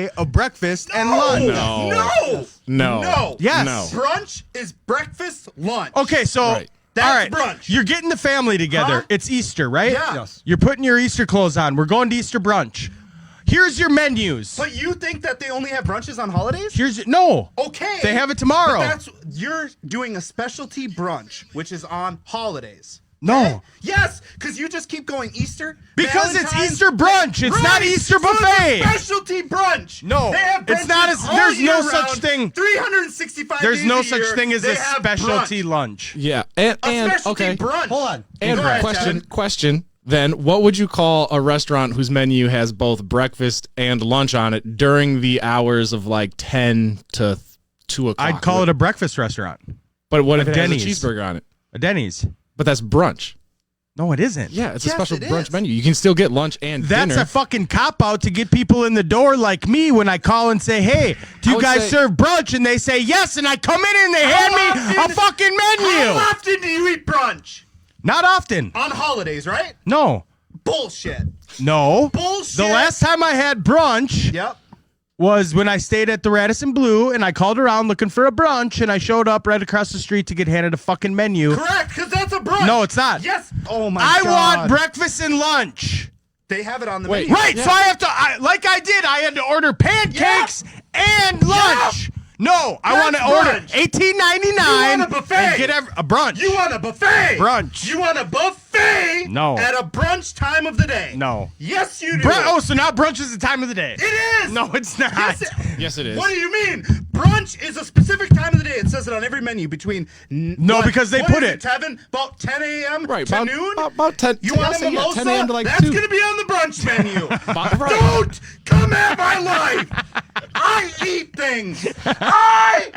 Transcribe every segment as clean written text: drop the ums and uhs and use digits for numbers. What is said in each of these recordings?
buffet of breakfast and lunch. No. Yes. No. Brunch is breakfast, lunch. Okay, so Right. That's all right, brunch. you're getting the family together. Huh? It's Easter, right? Yeah. Yes. You're putting your Easter clothes on. We're going to Easter brunch. Here's your menus. But you think that they only have brunches on holidays? No. Okay. They have it tomorrow. But you're doing a specialty brunch, which is on holidays. No. Okay? Yes, because you just keep going Easter. Because it's Valentine's, Easter brunch. It's not Easter So it's a buffet. specialty brunch. No, they have it's not brunches as- there's all year no such round, thing. 365 There's days no a such year, thing as they a have specialty brunch. lunch. Yeah. A And specialty okay. brunch. Hold on. And Go ahead, question. Kevin. Then, what would you call a restaurant whose menu has both breakfast and lunch on it during the hours of like 10 to 2 o'clock? I'd call it a breakfast restaurant. But what if it Denny's. has a cheeseburger on it? A Denny's. But that's brunch. No, it isn't. Yeah, it's a Yes, special it brunch is. menu. You can still get lunch and That's dinner. a fucking cop-out to get people in the door like me when I call and say, hey, do I you would guys say- serve brunch? And they say yes, and I come in and they hand me a fucking How menu. often do you eat brunch? Not often. On holidays, right? No. Bullshit. No. Bullshit. The last time I had brunch Yep. was when I stayed at the Radisson Blue, and I called around looking for a brunch, and I showed up right across the street to get handed a fucking menu. Correct, because that's a brunch. No, it's not. Yes. Oh my I god. want breakfast and lunch. They have it on the Wait. menu. Right, so I have to, I had to order pancakes and lunch. No, I want to That's order brunch. $18.99. You want a buffet. And get a brunch. You want a buffet. Brunch. You want a buffet. No. At a brunch time of the day. No. Yes, you do. So now brunch is the time of the day. It is. No, it's not. Yes, it is. What do you mean? Brunch is a specific time of the day. It says it on every menu between. No, because they what put is it. Tevin, about 10 a.m. Right, to about- noon. about 10 You want yeah, a yeah, mimosa? 10 a.m. to like That's 2. gonna be on the brunch menu. Right. Don't come at my life. I eat things. I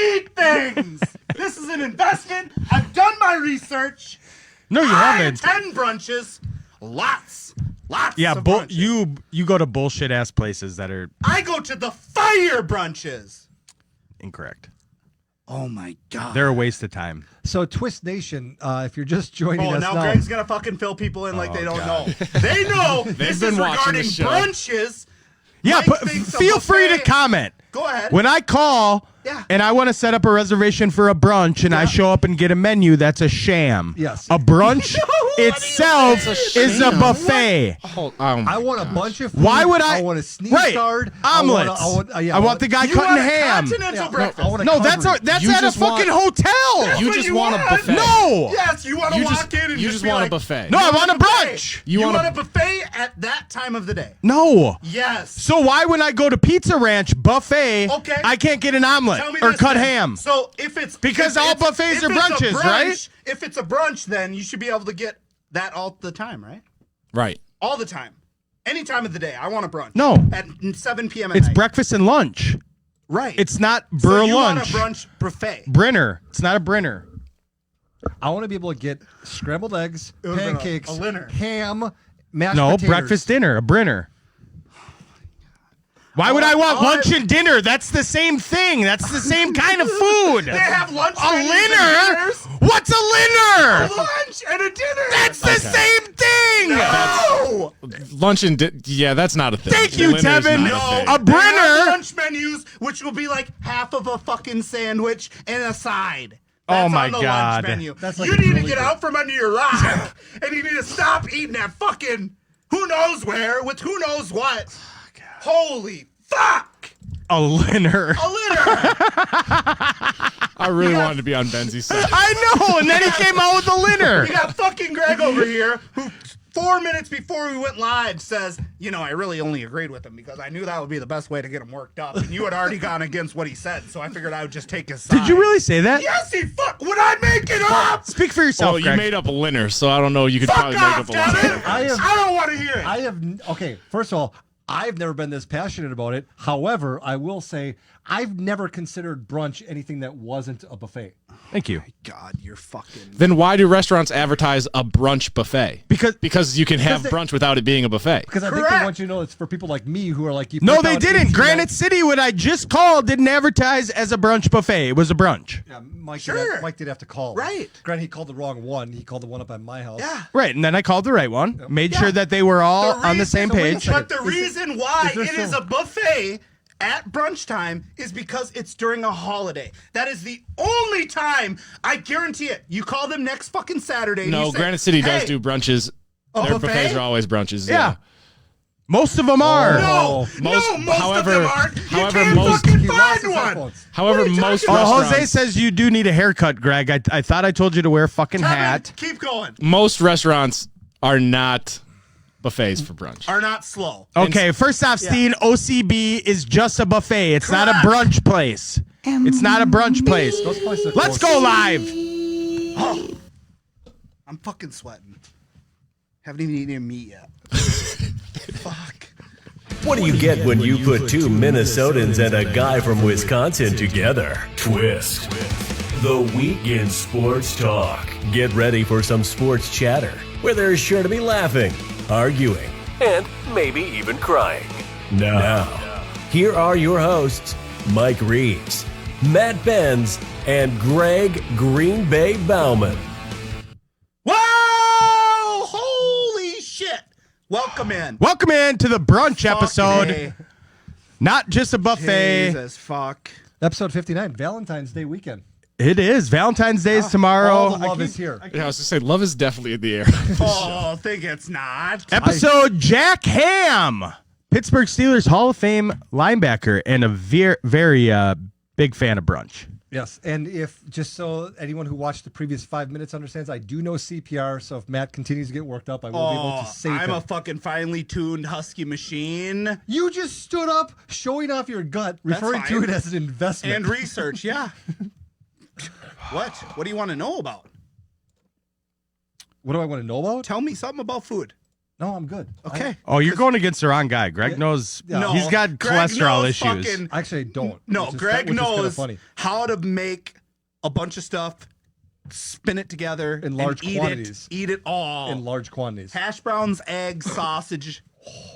eat things. This is an investment. I've done my research. No, you I haven't. attend brunches. Lots. Yeah, of brunches. you go to bullshit ass places that are I go to the fire brunches. incorrect. Oh my god. They're a waste of time. So Twist Nation, if you're just joining Oh, us now now, Greg's gonna fucking fill people in like they don't God. know. They know this been is watching the regarding show. brunches. Yeah, Mike but thinks a feel free to buffet- comment. Go ahead. When I call Yeah. and I want to set up a reservation for a brunch and I show up and get a menu, that's a sham. Yes. A brunch do you itself mean? is a buffet. Oh, oh my I want a gosh. bunch of food. Why would I? want a sneeze right. guard. Omelets. I want the guy You cutting want a ham. continental Yeah, breakfast. I want a No, that's coverage. that's You at a just want- fucking hotel. You what just you want a want. buffet. No. Yes, you want to You walk just- in and you just just be want a like, buffet. No, I want a buffet. brunch. You You want want a buffet at that time of the day. No. Yes. So why when I go to Pizza Ranch buffet, Okay. I can't get an omelet Tell me or this cut then. ham? So if it's Because if all it's- buffets if are it's a brunches, brunch, right? If it's a brunch, then you should be able to get that all the time, right? Right. All the time. Any time of the day. I want a brunch. No. At 7 p.m. at It's night. breakfast and lunch. Right. It's not so Burr you lunch. want a brunch buffet. Brinner. It's not a Brinner. I want to be able to get scrambled eggs, It would've been pancakes, a dinner. ham, mashed No, potatoes. breakfast, dinner, a Brinner. Why would I want lunch and dinner? That's the same thing. That's the same kind of food. They have lunch A menus and linner? dinners. What's a linner? A lunch and a dinner. That's the same thing. No. Lunch and yeah, that's not a thing. Thank you, Dinner is Tevin. not No. thing. A They have Brinner. lunch menus, which will be like half of a fucking sandwich and a side. Oh That's my on the God. Lunch menu. That's like you need to really get good. out from under your rock, and you need to stop eating that fucking who knows where with who knows what. Holy fuck! A linner. A litter. I really wanted to be on Benzie's side. I know, and then he came out with a linner. We got fucking Greg over here who 4 minutes before we went live says, you know, I really only agreed with him because I knew that would be the best way to get him worked up. And you had already gone against what he said, so I figured I would just take his side. Did you really say that? Yes, he fuck. Would I make it up? Speak for yourself, Oh, you Greg. made up a linner, so I don't know. You could Fuck probably make off, up a lot. Kevin. I I, have- don't want to hear it. I have okay. First of all, I've never been this passionate about it. However, I will say I've never considered brunch anything that wasn't a buffet. Thank you. God, you're fucking. Then why do restaurants advertise a brunch buffet? Because you can have they- brunch without it being a buffet. Because I think Correct. they want you to know it's for people like me who are like, you no, put they down didn't. 18 Granite City, what I just called, didn't advertise as a brunch buffet. It was a brunch. Yeah, Mike, Sure. Mike did have to call. Right. Granted, he called the wrong one. He called the one up at my house. Yeah. Right, and then I called the right one. Made sure that they were all on the same reason- page. But the Is it- reason reason why there it is some- a buffet at brunch time is because it's during a holiday. That is the only time, I guarantee it. You call them next fucking Saturday. and No, you say, Granite City does "Hey, do brunches. a Their buffet? buffets are always brunches. Yeah. Most of them are. No, Most- no, most however- of them aren't. however, you can't most- fucking He lost find his one. headphones. However, What are you most talking about? Oh, Jose restaurants, says you do need a haircut, Greg. I thought I told you to wear a fucking Kevin, hat. keep going. most restaurants are not buffets for brunch. Are not slow. Okay, first off, Steen, OCB is just a buffet. It's not a Correct. brunch place. It's not a brunch place. Those places are Let's close. go live. Oh, I'm fucking sweating. Haven't even eaten any meat yet. Fuck. What do you get when you put two Minnesotans and a guy from Wisconsin together? Twist. The week in sports talk. Get ready for some sports chatter where there's sure to be laughing, arguing, and maybe even crying. Now, here are your hosts, Mike Reeves, Matt Benz, and Greg Green Bay Bauman. Whoa! Holy shit! Welcome in. Welcome in to the brunch episode. Fuck, Not just a buffet. Jesus fuck. Episode 59, Valentine's Day weekend. It is. Valentine's Day is tomorrow. All the love is here. Yeah, I was just saying, love is definitely in the air. Oh, think it's not. Episode Jack Ham, Pittsburgh Steelers Hall of Fame linebacker, and a very big fan of brunch. Yes, and if just so anyone who watched the previous 5 minutes understands, I do know CPR, so if Matt continues to get worked up, I will be able to save I'm him. a fucking finely tuned husky machine. You just stood up showing off your gut, referring to fine. it as an investment. And research, yeah. What? What do you want to know about? What do I want to know about? Tell me something about food. No, I'm good. Okay. Oh, you're going against the wrong guy. Greg knows No, he's got Greg cholesterol knows issues. fucking- I actually don't. No, which is- Greg which is kinda knows funny. how to make a bunch of stuff, spin it together In large and quantities. Eat it all. In large quantities. Hash browns, eggs, sausage,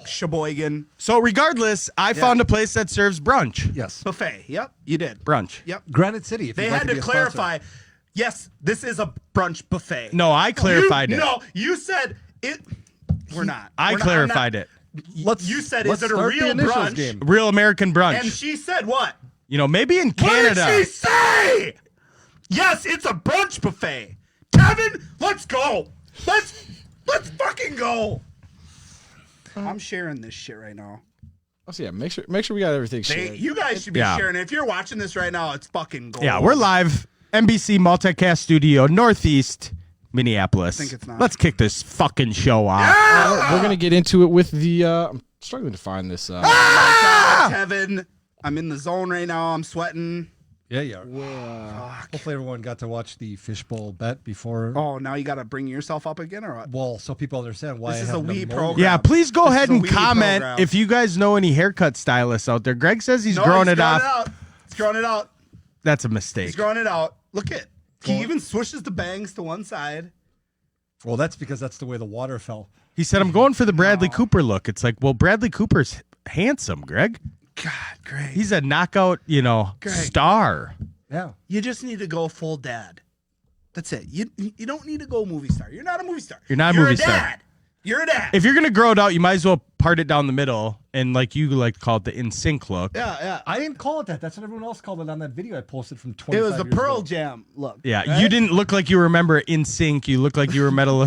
sheboygan, So regardless, I found a place that serves brunch. Yes. buffet. Yep, you did. Brunch. Yep. Granite City. If They you'd like had be to a sponsor. clarify. Yes, this is a brunch buffet. No, I clarified it. No, you said it. We're not. I We're not- clarified it. Let's, You said, let's is it a start the real initials brunch? game. Real American brunch. And she said what? You know, maybe in What Canada. did she say? Yes, it's a brunch buffet. Kevin, let's go. Let's fucking go. I'm sharing this shit right now. Oh, so yeah, make sure we got everything shared. You guys should be Yeah. sharing it. If you're watching this right now, it's fucking gold. Yeah, we're live. NBC Multicast Studio, Northeast Minneapolis. Think it's not. Let's kick this fucking show off. We're gonna get into it with the. I'm struggling to find this. Kevin, I'm in the zone right now. I'm sweating. Yeah, you are. Hopefully everyone got to watch the fishbowl bet before. Oh, now you got to bring yourself up again or what? Well, so people understand why This I is have a Wii pneumonia. program. Yeah, please go This ahead is a and weed comment program. if you guys know any haircut stylists out there. Greg says he's No, growing he's it growing off. It out. He's growing it out. That's a mistake. He's growing it out. Look at. He even swishes the bangs to one side. Well, that's because that's the way the water fell. He said, I'm going for the Bradley Cooper look. It's like, well, Bradley Cooper's handsome, Greg. God, Greg. He's a knockout, Greg. star. Yeah. You just need to go full dad. That's it. You don't need to go movie star. You're not a movie star. You're not a You're movie star. Dad. You're a dad. If you're going to grow it out, you might as well part it down the middle and like you like to call it the in sync look. yeah. I didn't call it that. That's what everyone else called it on that video I posted from It 25 was the years Pearl ago. Jam look. Yeah, right? you didn't look like you remember in sync. You look like you were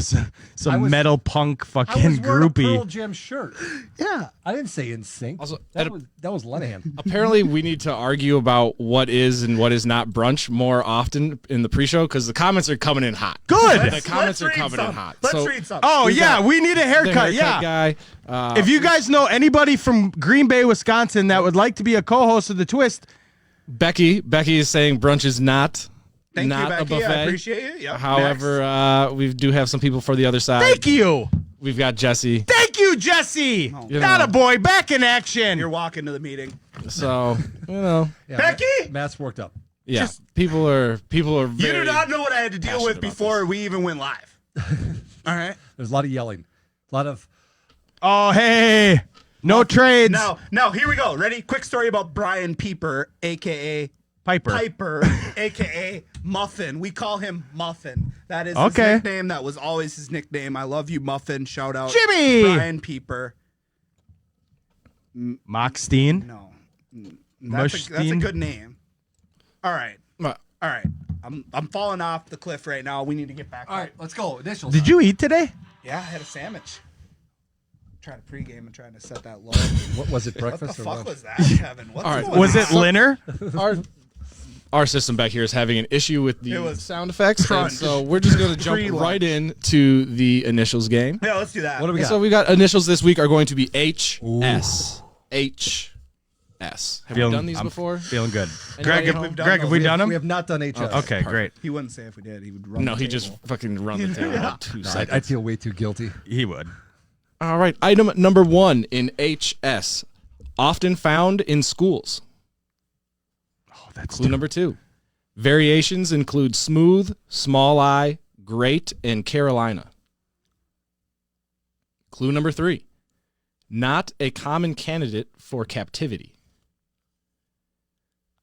some was- metal punk I fucking was wearing a Pearl groupie. Jam shirt. Yeah. I didn't say in sync. Also, that at a- was Lenahan. Apparently, we need to argue about what is and what is not brunch more often in the pre-show because the comments are coming in hot. Good. The comments are read coming in some. hot. Let's So, read some. Oh We yeah, got we need a the haircut. Yeah. guy. If you guys know anybody from Green Bay, Wisconsin, that would like to be a co-host of the Twist, Becky is saying brunch is not Thank not you, a Becky. buffet. I appreciate it. Yep. However, we do have some people for the other side. thank you, We've got Jesse. thank you, Jesse. You Not know. a boy, back in action. You're walking to the meeting. So Yeah, Becky! Matt's worked up. yeah, people are You very. do not know what I had to deal passionate with about before we even went live. All right. There's a lot of yelling. A lot of Oh hey, no trades. Now, here we go. Ready? Quick story about Brian Pieper, a.k.a. Piper. a.k.a. Muffin. We call him Muffin. That is Okay. his nickname. That was always his nickname. I love you, Muffin. Shout out Jimmy! Brian Pieper. Mockstein. No. That's a good name. All right. Uh, All right. I'm falling off the cliff right now. We need to get back. All right, let's go. Initials. Did you eat today? Yeah, I had a sandwich. Trying to pregame and trying to set that low. What was it, What breakfast the or fuck lunch? was that, Kevin? What's All right. going Was on? it Linner? Our system back here is having an issue with It the was sound effects, and crunch. so we're just going to jump Pre-lunch. right in to the initials game. Yeah, let's do that. What do we got? So we got initials this week are going to be HS. HS. Have we done these I'm before? Feeling good. Anybody Greg, at home? have we done them? We have not done HS. Okay, great. He wouldn't say if we did. He would run. No, the he table. just fucking run the table in about 2 seconds. I feel way too guilty. He would. All right. Item number 1 in HS. Often found in schools. Oh, that's Clue number 2. Variations include smooth, small eye, great, and Carolina. Clue number 3. Not a common candidate for captivity.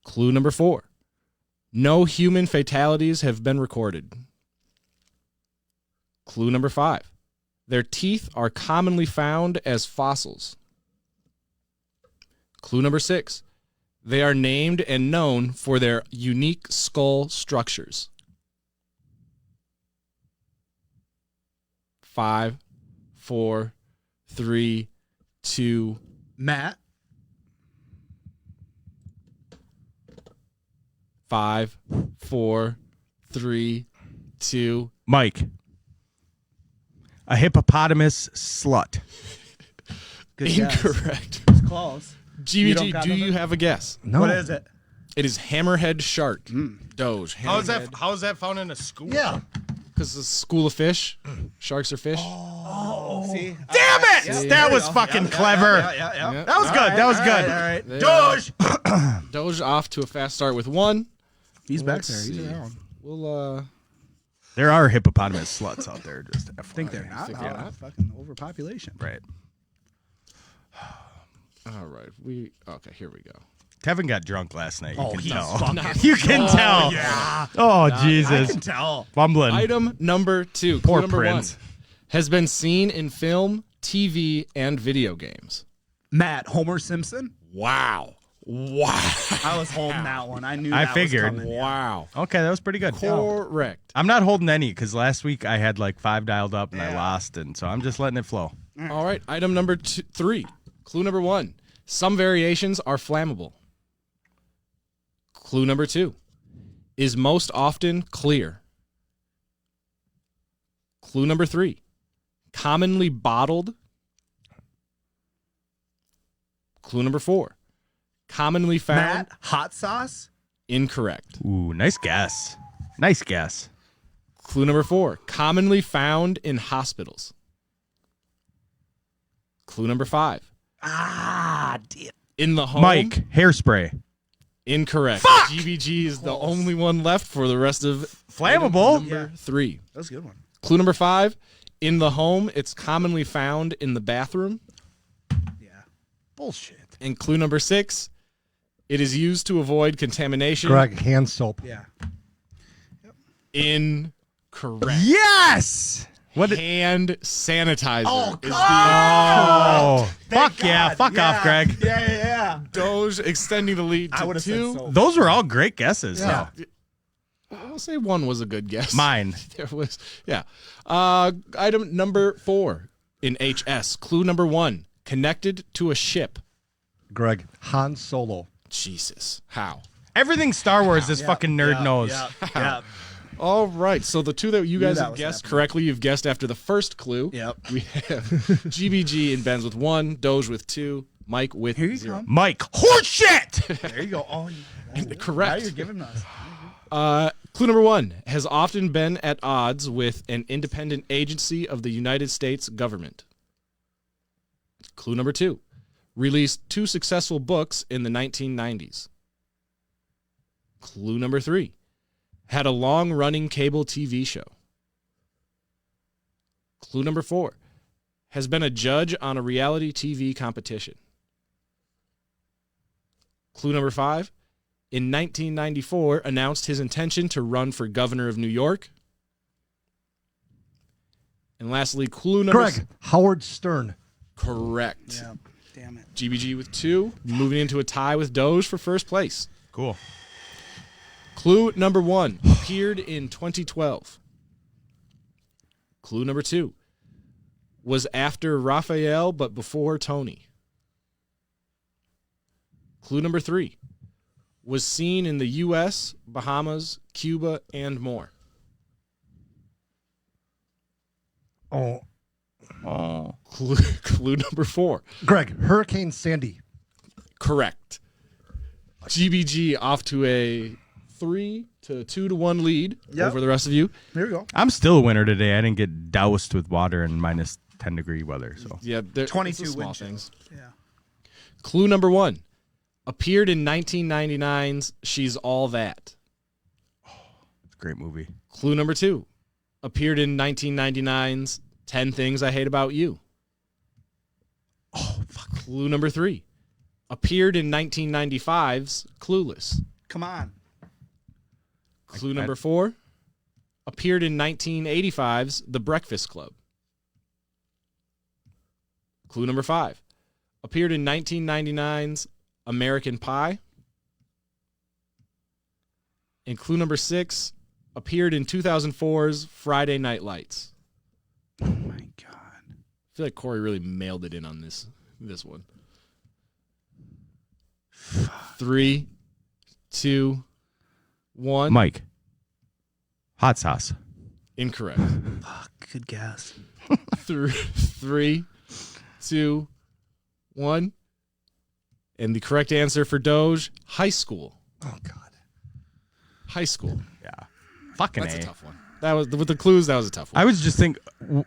Clue number 4. No human fatalities have been recorded. Clue number 5. Their teeth are commonly found as fossils. Clue number 6. They are named and known for their unique skull structures. 5, 4, 3, 2. Matt. 5, 4, 3, 2. Mike. A hippopotamus slut. Good guess. Incorrect. It's close. You don't GVG, got do you nothing? have a guess? No. What is it? It is hammerhead shark. Doge. How is that found in a school? Yeah. Because it's a school of fish. Sharks are fish. Oh, see. Damn it! Yeah, that there was you go. fucking Yeah, clever. Yeah. That was good. That was good. All right. They Doge. are- Doge off to a fast start with 1. He's back Let's there. He's see. around. We'll There are hippopotamus sluts out there. Just I think they're not. think They're they're not. fucking overpopulation. right. all right. Okay, here we go. Kevin got drunk last night. You Oh, can he's tell. fucking. You can tell. Yeah. Oh, I Jesus. can tell. Fumbling. Item number 2. Poor Clue number Prince. 1. Has been seen in film, TV, and video games. Matt, Homer Simpson. Wow. I was holding that one. I knew. I that figured. Was coming. Wow. Okay, that was pretty good. Correct. I'm not holding any because last week I had like 5 dialed up and I lost, and so I'm just letting it flow. All right. Item number 3. Clue number 1. Some variations are flammable. Clue number 2. Is most often clear. Clue number 3. Commonly bottled. Clue number 4. Commonly found. Matt, hot sauce. Incorrect. Ooh, nice guess. Nice guess. Clue number 4. Commonly found in hospitals. Clue number 5. Damn. In the home. Mike, hairspray. Incorrect. GBG is the only one left for the rest of Flammable. item number 3. That was a good one. Clue number 5. In the home, it's commonly found in the bathroom. Yeah. Bullshit. And clue number 6. It is used to avoid contamination. Greg, hand soap. Yeah. Incorrect. Yes. What? Hand sanitizer. Oh, is Oh, fuck Thank yeah. God. Fuck off, Greg. Yeah. the Doge extending the lead I to would have said 2. so. Those were all great guesses. Yeah. I'll say 1 was a good guess. Mine. There was, yeah. Item number 4 in HS. Clue number 1. Connected to a ship. Greg, Han Solo. Jesus. How? Everything Star Wars this fucking nerd knows. Yeah. All right. So the 2 that you guys that have was guessed happening. correctly, you've guessed after the first clue. Yep. We have GBG and Ben's with 1, Doge with 2, Mike with Here you 0. come. Mike, horseshit. There you go. Oh, now Correct. you're giving us. Clue number 1 has often been at odds with an independent agency of the United States government. Clue number 2 released 2 successful books in the 1990s. Clue number 3 had a long-running cable TV show. Clue number 4 has been a judge on a reality TV competition. Clue number 5, in 1994, announced his intention to run for governor of New York. And lastly, clue number Greg, Howard Stern. correct. Yeah. Damn it. GBG with 2, moving into a tie with Doge for first place. Cool. Clue number 1 appeared in 2012. Clue number 2 was after Raphael but before Tony. Clue number 3 was seen in the U.S., Bahamas, Cuba, and more. Clue number 4. Greg, Hurricane Sandy. Correct. GBG off to a 3-2-1 lead over the rest of you. Here we go. I'm still a winner today. I didn't get doused with water in minus 10 degree weather. So Yeah, 22 small wind things. chills. Yeah. Clue number 1 appeared in 1999's She's All That. it's a great movie. Clue number 2 appeared in 1999's 10 Things I Hate About You. Oh, fuck. Clue number 3 appeared in 1995's Clueless. Come on. Clue number 4 appeared in 1985's The Breakfast Club. Clue number 5 appeared in 1999's American Pie. And clue number 6 appeared in 2004's Friday Night Lights. Oh my God. I feel like Corey really mailed it in on this one. 3, 2, 1. Mike. Hot sauce. Incorrect. Fuck. Good guess. 3, 2, 1. And the correct answer for Doge, high school. Oh, God. High school. Yeah. Fucking That's A. a tough one. That was with the clues. That was a tough one. I was just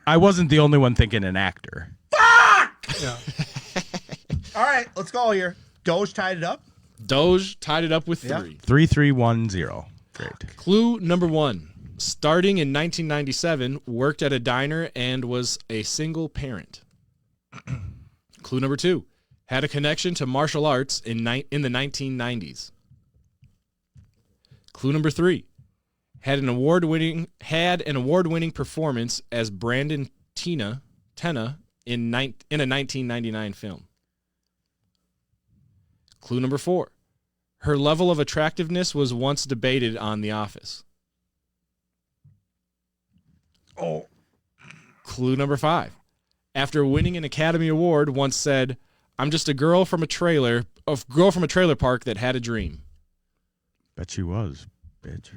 I wasn't the only one thinking an actor. Yeah. All right, let's go here. Doge tied it up. Doge tied it up with 3. 3310. Great. Clue number 1. Starting in 1997, worked at a diner and was a single parent. Clue number 2. Had a connection to martial arts in the 1990s. Clue number 3. Had an award-winning performance as Brandon Tenna in a 1999 film. Clue number 4. Her level of attractiveness was once debated on The Office. Oh. Clue number 5. After winning an Academy Award, once said, "I'm just a girl from a trailer park that had a dream." Bet she was, bitch.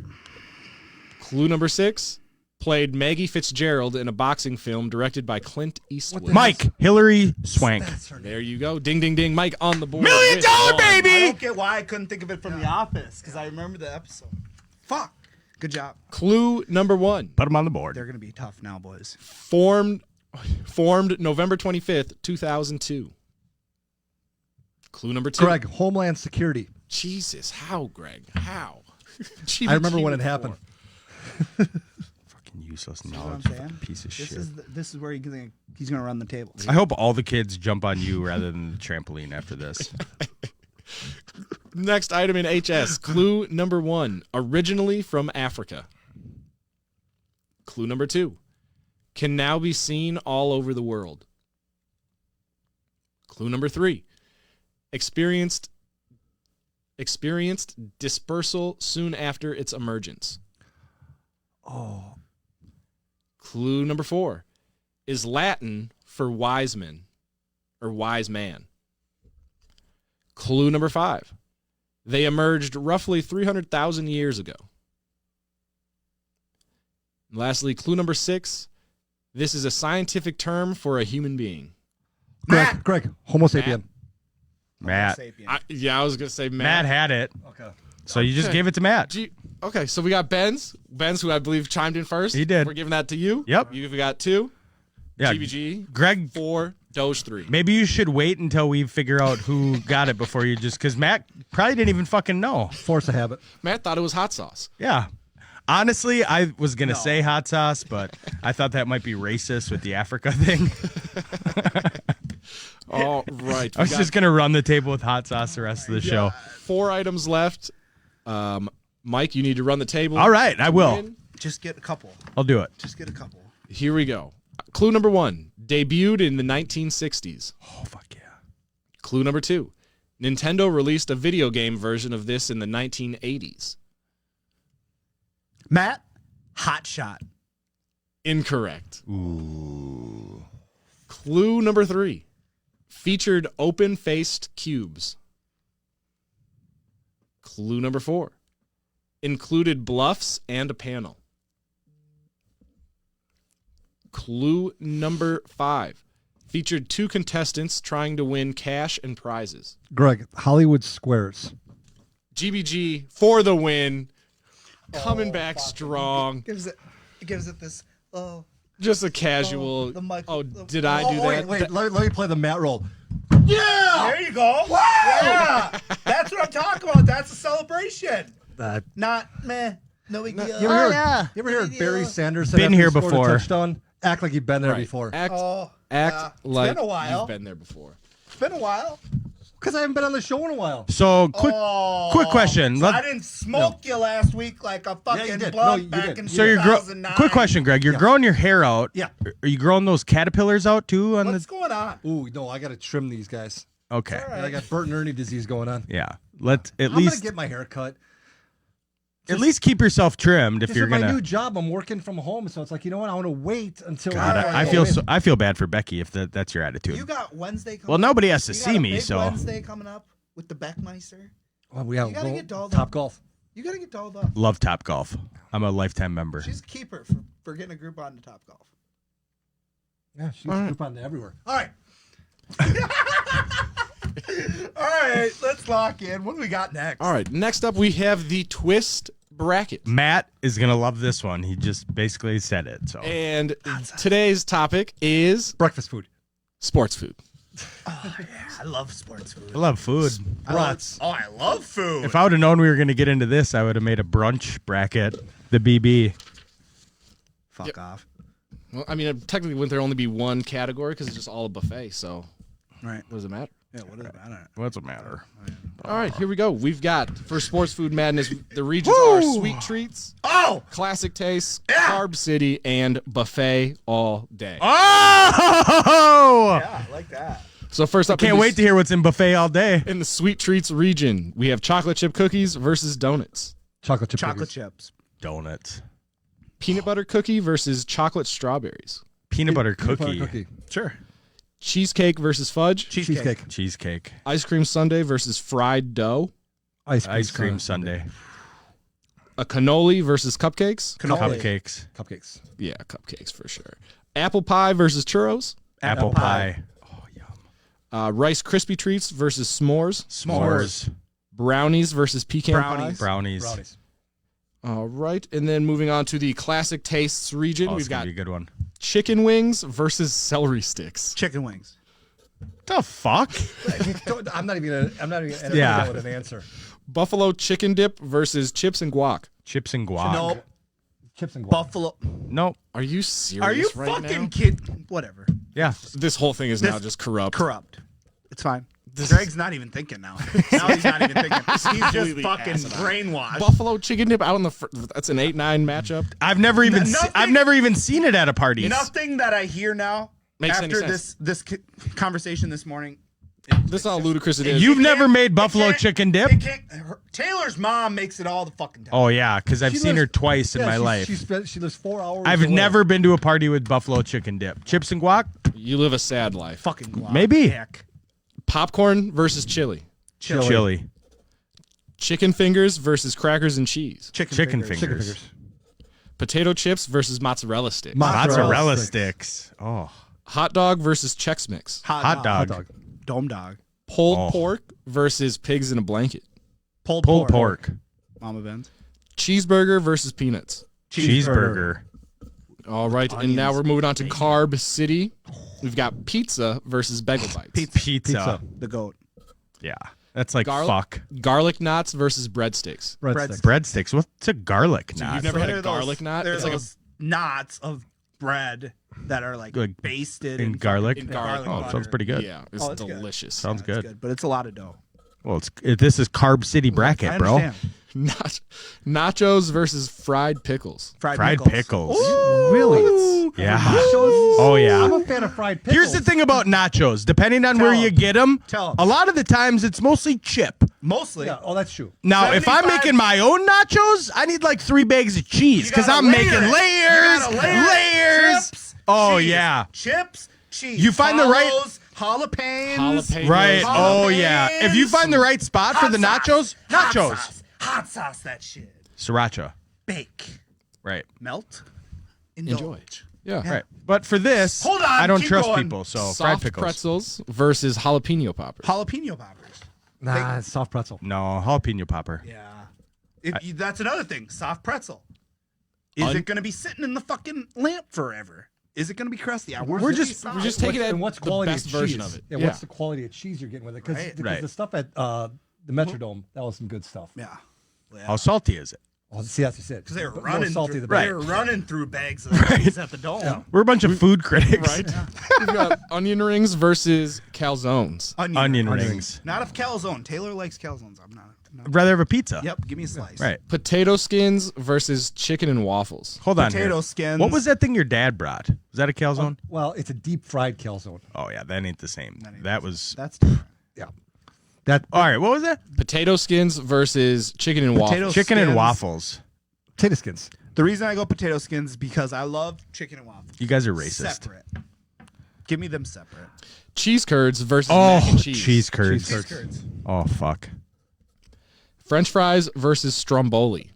Clue number 6. Played Maggie Fitzgerald in a boxing film directed by Clint Eastwood. Mike. Hillary Swank. There you go. Ding, ding, ding. Mike on the board. $1 million, with one. I baby! don't get why I couldn't think of it from The Office because I remember the episode. Fuck. Good job. Clue number 1. Put him on the board. They're gonna be tough now, boys. Formed November 25th, 2002. Clue number 2. Greg, Homeland Security. Jesus, how, Greg? How? I remember when it happened. Fucking useless what knowledge. I'm saying? Fucking piece of shit. This is where he's gonna run the table. I hope all the kids jump on you rather than the trampoline after this. Next item in HS. Clue number 1. Originally from Africa. Clue number 2. Can now be seen all over the world. Clue number 3. Experienced dispersal soon after its emergence. Oh. Clue number 4 is Latin for wise man or wise man. Clue number 5. They emerged roughly 300,000 years ago. And lastly, clue number 6. This is a scientific term for a human being. Greg, Homo sapien. Matt. I was going to say Matt had it. Okay. So you just gave it to Matt. Okay, so we got Ben's, who I believe chimed in first. He did. We're giving that to you. Yep. You've got 2. Yeah. GBG. Greg, 4. Doge 3. maybe you should wait until we figure out who got it before you just, because Matt probably didn't even fucking know. Force a habit. Matt thought it was hot sauce. Yeah. Honestly, I was going to say hot sauce, but I thought that might be racist with the Africa thing. All right. I was just going to run the table with hot sauce the rest of the show. 4 items left. Mike, you need to run the table. All right, I will. Win. Just get a couple. I'll do it. Just get a couple. Here we go. Clue number 1. Debuted in the 1960s. Oh, fuck yeah. Clue number 2. Nintendo released a video game version of this in the 1980s. Matt, Hot Shot. Incorrect. Ooh. Clue number 3. Featured open-faced cubes. Clue number 4. Included bluffs and a panel. Clue number 5. Featured 2 contestants trying to win cash and prizes. Greg, Hollywood Squares. GBG for the win. Coming back strong. Gives it this. Oh, Just a casual. the mic- Did I do that? Wait, let me play the Matt roll. yeah. There you go. Yeah, that's what I'm talking about. That's a celebration. Not meh. No big deal. You ever hear Barry Sanders Been after here he scored a before. touchdown? Act like you've been there Right. before. Act yeah. like It's been a while. you've been there before. It's been a while. Because I haven't been on the show in a while. So quick question. So I didn't smoke you last week like a you fucking did. blunt No, you back did. in So you're 2009. quick question, Greg. You're growing your hair out. Yeah. Are you growing those caterpillars out too? On What's going on? Ooh, no, I got to trim these guys. Okay. All right. I got Bert and Ernie disease going on. Yeah. Let at I'm going to least get my hair cut. keep yourself trimmed if This you're is my gonna. new job. I'm working from home, so it's like, you know what? I want to wait until. God, Alright, I feel bad for Becky if that's your attitude. You got Wednesday coming Well, nobody has to You got see a me, big so Wednesday coming up with the Beckmeister. Well, we have You gotta get dolled Top up. Golf. You got to get dolled up. love Top Golf. I'm a lifetime member. She's a keeper for getting a group on to Top Golf. Yeah, she's group on to everywhere. All right. All right, let's lock in. What do we got next? All right. Next up, we have the twist bracket. Matt is gonna love this one. He just basically said it. So And today's topic is Breakfast food. sports food. I love sports food. I love food. Brats. I love food. If I would have known we were gonna get into this, I would have made a brunch bracket. The BB. Fuck off. Well, I mean, technically, wouldn't there only be one category because it's just all a buffet? So, Right. what does it matter? Yeah, what does it matter? What's the matter? All right, here we go. We've got for sports food madness. The regions are sweet treats, Oh! classic tastes, carb city, and buffet all day. Oh! Yeah, I like that. So first up, Can't wait to hear what's in buffet all day. in the sweet treats region, we have chocolate chip cookies versus donuts, Chocolate chip Chocolate cookies. chips. Donuts. peanut butter cookie versus chocolate strawberries, Peanut butter Peanut butter cookie. Sure. cheesecake versus fudge, Cheesecake. Cheesecake. ice cream sundae versus fried dough, Ice cream sundae. a cannoli versus cupcakes. Cupcakes. Cupcakes. Yeah, cupcakes for sure. Apple pie versus churros. Apple pie. Oh, yum. Rice Krispie treats versus s'mores. S'mores. Brownies versus pecan Brownies. pie. Brownies. Brownies. All right, and then moving on to the classic tastes region, Oh, we've it's gonna got be a good one. chicken wings versus celery sticks. Chicken wings. The fuck? I'm not even gonna enter Yeah. that with an answer. Buffalo chicken dip versus chips and guac. Chips and guac. Nope. Chips and guac. Buffalo. Nope. Are you serious Are you right fucking now? kid? Whatever. Yeah. This whole thing is now just corrupt. Corrupt. It's fine. Greg's not even thinking now. Now he's not even thinking. He's just completely fucking asinine. brainwashed. Buffalo chicken dip out on the that's an 8-9 matchup. I've never even Nothing- I've never even seen it at a party. Nothing that I hear now Makes any after sense. this conversation this morning. This is how ludicrous it is. You've It never can't- made it buffalo can't- chicken dip? it can't- Taylor's mom makes it all the fucking time. Oh yeah, because I've She seen her lives- twice in Yeah, my she- life. She lives 4 hours. I've away. never been to a party with buffalo chicken dip. Chips and guac? You live a sad life. Fucking guac. Maybe. Heck. Popcorn versus chili. Chili. Chicken fingers versus crackers and cheese. Chicken fingers. Chicken fingers. Potato chips versus mozzarella sticks. Mozzarella sticks. Oh. Hot dog versus Chex Mix. Hot dog. dog. Dome dog. Pulled Oh. pork versus pigs in a blanket. Pulled Pork. Mama Ben's. Cheeseburger versus peanuts. Cheeseburger. All right, and now we're moving on to Carb City. We've got pizza versus bagel bites. Pizza. The goat. Yeah. That's like fuck. Garlic knots versus breadsticks. Breadsticks. Breadsticks. What's a garlic knot? You've never had There a are garlic those- knot? There's It's like a those knots of bread that are like basted in garlic? in garlic Oh, butter. sounds pretty good. Yeah, it's Oh, it's good. delicious. Sounds It's good. but it's a lot of dough. Well, this is Carb City bracket, I bro. understand. Nachos versus fried pickles. Fried pickles. Really? Yeah. Nachos? Oh, yeah. I'm a fan of fried pickles. Here's the thing about nachos. Depending on where you get them, Tell 'em. a lot of the times it's mostly chip. Mostly. Yeah, oh, that's true. Now, if I'm 75 making my own nachos, I need like 3 bags of cheese You because gotta I'm layer making it. layers, You gotta layer it. layers. Chips, Oh, cheese. yeah. Chips, cheese. You find the right- jalapenos. Jalapenos. Right. Jalapenos. Oh, yeah. If you find the right spot for the nachos, nachos. Hot sauce that shit. Sriracha. Bake. Right. Melt. Enjoy. Indulge. Yeah. Right. But for this, Hold on, I don't keep trust going. people, so fried Soft pickles. pretzels versus jalapeno poppers. Jalapeno poppers. Nah, it's soft pretzel. No, jalapeno popper. Yeah. That's another thing. Soft pretzel. Is it going to be sitting in the fucking lamp forever? Is it going to be crusty? Yeah, We're just taking it And what's the quality best of version cheese? of it. Yeah, Yeah. what's the quality of cheese you're getting with it? Because Right. the stuff at the Metrodome, that was some good stuff. Yeah. How salty is it? Oh, see, that's just it. Because they were But running more salty through, the they better. were running through bags of cheese at the dome. We're a bunch of food critics. Right? We've got onion rings versus calzones. Onion rings. Not a calzone. Taylor likes calzones. I'm not. I'd rather have a pizza. Yep, give me a slice. Right. Potato skins versus chicken and waffles. Hold on Potato here. skins. What was that thing your dad brought? Was that a calzone? Well, it's a deep fried calzone. Oh, yeah. That ain't the same. That was... That's different. Yeah. That All right. What was that? Potato skins versus chicken and Potato waffles. Chicken and skins. waffles. potato skins. The reason I go potato skins is because I love chicken and waffles. You guys are racist. Separate. Give me them separate. Cheese curds versus mac Oh, and cheese. cheese curds. Cheese curds. Oh, fuck. French fries versus stromboli.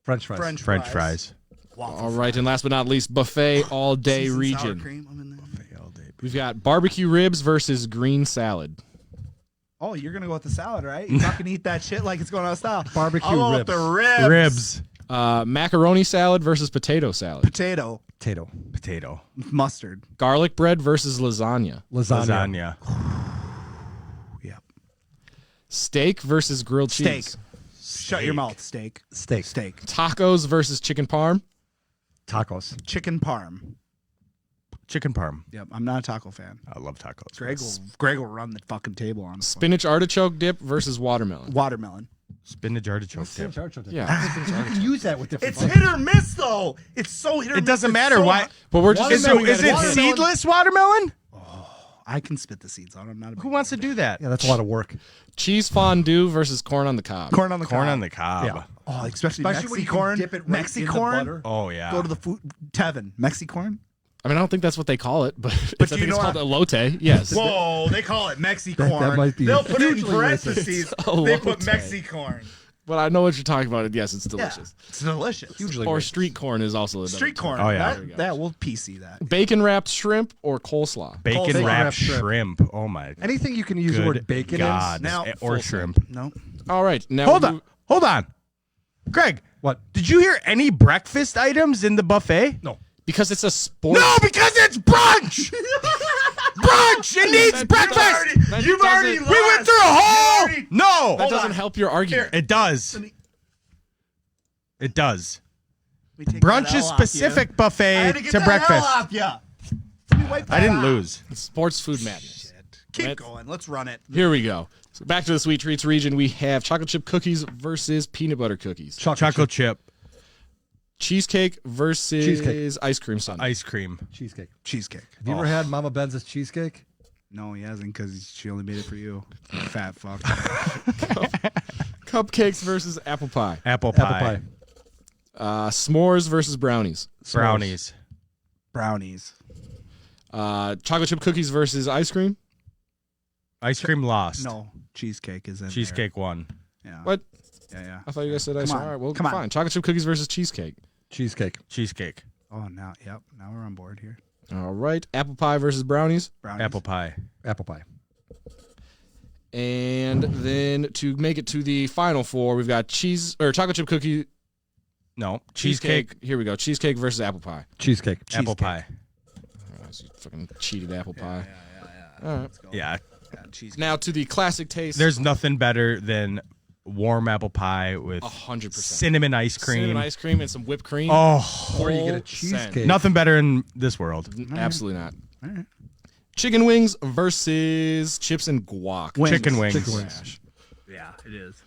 French fries. French fries. Waffle All right, and last but not least, buffet all day Seasoned sour region. cream, I'm in there. We've got barbecue ribs versus green salad. Oh, you're gonna go with the salad, right? You fucking eat that shit like it's going out of style. Barbecue I'll go with ribs. the ribs. Ribs. Macaroni salad versus potato salad. Potato. Potato. Potato. Mustard. Garlic bread versus lasagna. Lasagna. Yep. Steak versus grilled Steak. cheese. Shut your mouth. Steak. Steak. Steak. Tacos versus chicken parm. Tacos. Chicken parm. Chicken parm. Yep. I'm not a taco fan. I love tacos. Greg will run the fucking table on Spinach artichoke dip versus watermelon. watermelon. Spinach artichoke dip. Yeah. You can use that with different. It's hit or miss though. It's so hit or miss. It doesn't It's matter. so Why? hot. But we're just Is it seedless watermelon? I can spit the seeds out. I'm not a big Who wants to do that? Yeah, that's a lot of work. cheese fondue versus corn on the cob. corn on the Corn cob. on the cob. Yeah. Oh, especially Especially when you can Mexicorn. dip it right in the butter. Oh, yeah. Go to the food. Tevin. Mexicorn. I mean, I don't think that's what they call it, but, But I think you it's know called what? elote. Yes. Whoa, they call it Mexicorn. That might be They'll put it in hugely parentheses. racist. They put Elote. Mexicorn. But I know what you're talking about. Yes, it's Yeah, delicious. it's delicious. Hugely Or racist. street corn is also another Street term. corn. Oh, yeah. That we'll PC that. Bacon wrapped shrimp or coleslaw. Bacon Bacon wrapped wrapped shrimp. Oh, my Anything you can use the word good bacon God. in. Now- Or Full shrimp. No. All right. Now Hold we on. move- Hold on. Greg, What? did you hear any breakfast items in the buffet? No. Because it's a sport. No, because it's brunch. Brunch. It needs That breakfast. That You've doesn't- already We went through a whole. already- No. That doesn't help your argument. It does. It does. We take Brunch that is L off you. specific I had buffet to get to that breakfast. L off ya. Let me wipe that I didn't off. lose. It's sports food madness. Keep Let's- going. Let's run it. Here we go. So back to the sweet treats region. We have chocolate chip cookies versus peanut butter cookies. Chocolate chip. Cheesecake versus Cheesecake. ice cream sundae. Ice cream. Cheesecake. Cheesecake. Have you ever had Mama Ben's cheesecake? No, he hasn't because she only made it for you. You fat fuck. Cupcakes versus apple pie. Apple pie. Apple pie. S'mores versus brownies. Brownies. Brownies. Chocolate chip cookies versus ice cream. Ice cream lost. No, cheesecake is in there. Cheesecake won. Yeah. What? Yeah. I thought you guys said ice Come cream. on. All right, well, Come on. fine. Chocolate chip cookies versus cheesecake. Cheesecake. Cheesecake. Oh, now, yep. Now we're on board here. All right. Apple pie versus brownies. Brownies. Apple pie. Apple pie. And then to make it to the final four, we've got chocolate chip cookie. No. Cheesecake. Here we go. Cheesecake versus apple pie. Cheesecake. Apple pie. Oh, you fucking cheated apple pie. All right. Yeah. Yeah, cheesecake. Now to the classic taste. There's nothing better than warm apple pie with 100%. cinnamon ice cream. Cinnamon ice cream and some whipped cream. Oh, Or you get a Full cheesecake. send. nothing better in this world. Absolutely not. All right. Chicken wings versus chips and guac. Wings. Chicken wings. Chicken wings. Yeah, it is.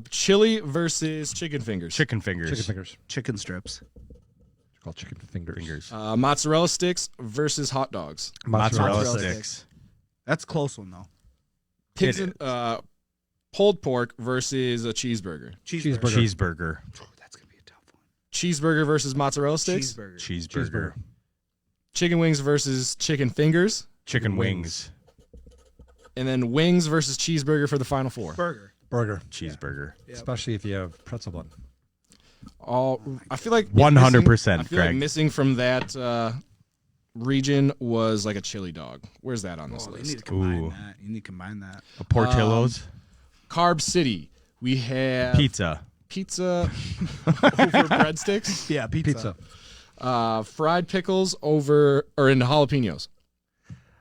Chili versus chicken fingers. Chicken fingers. Chicken fingers. Chicken strips. They're called chicken fingers. Mozzarella sticks versus hot dogs. Mozzarella Mozzarella sticks. That's a close one though. Pigs It and, pulled pork versus a cheeseburger. Cheeseburger. Cheeseburger. Oh, that's gonna be a tough one. Cheeseburger versus mozzarella sticks. Cheeseburger. Cheeseburger. Chicken wings versus chicken fingers. Chicken wings. And then wings versus cheeseburger for the final four. Burger. Cheeseburger. Especially if you have pretzel bun. I feel like 100%, I feel like Greg. missing from that region was like a chili dog. Where's that on this Oh, you list? need to combine Ooh. that. You need to combine that. A Portillo's. Carb City. We have Pizza. pizza over breadsticks. Yeah, Pizza. Fried pickles over or in jalapenos.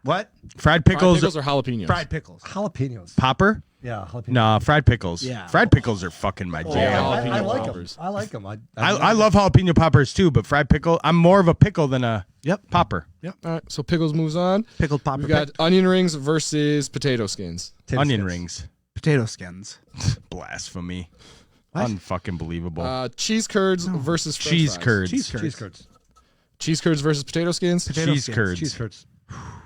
What? Fried Fried pickles. pickles or jalapenos? Fried pickles. Jalapenos. Popper? Yeah, jalapenos. Nah, fried pickles. Yeah. Fried pickles are fucking my Yeah, jam. jalapeno I like them. poppers. I like them. I love jalapeno poppers too, but fried pickle, I'm more of a pickle than a popper. All right, so pickles moves on. Pickled popper. We've got onion rings versus potato skins. Onion rings. potato skins. Blasphemy. What? Unfucking believable. Cheese curds versus French Cheese fries. curds. Cheese curds. Cheese curds versus potato skins. Cheese curds. Cheese curds.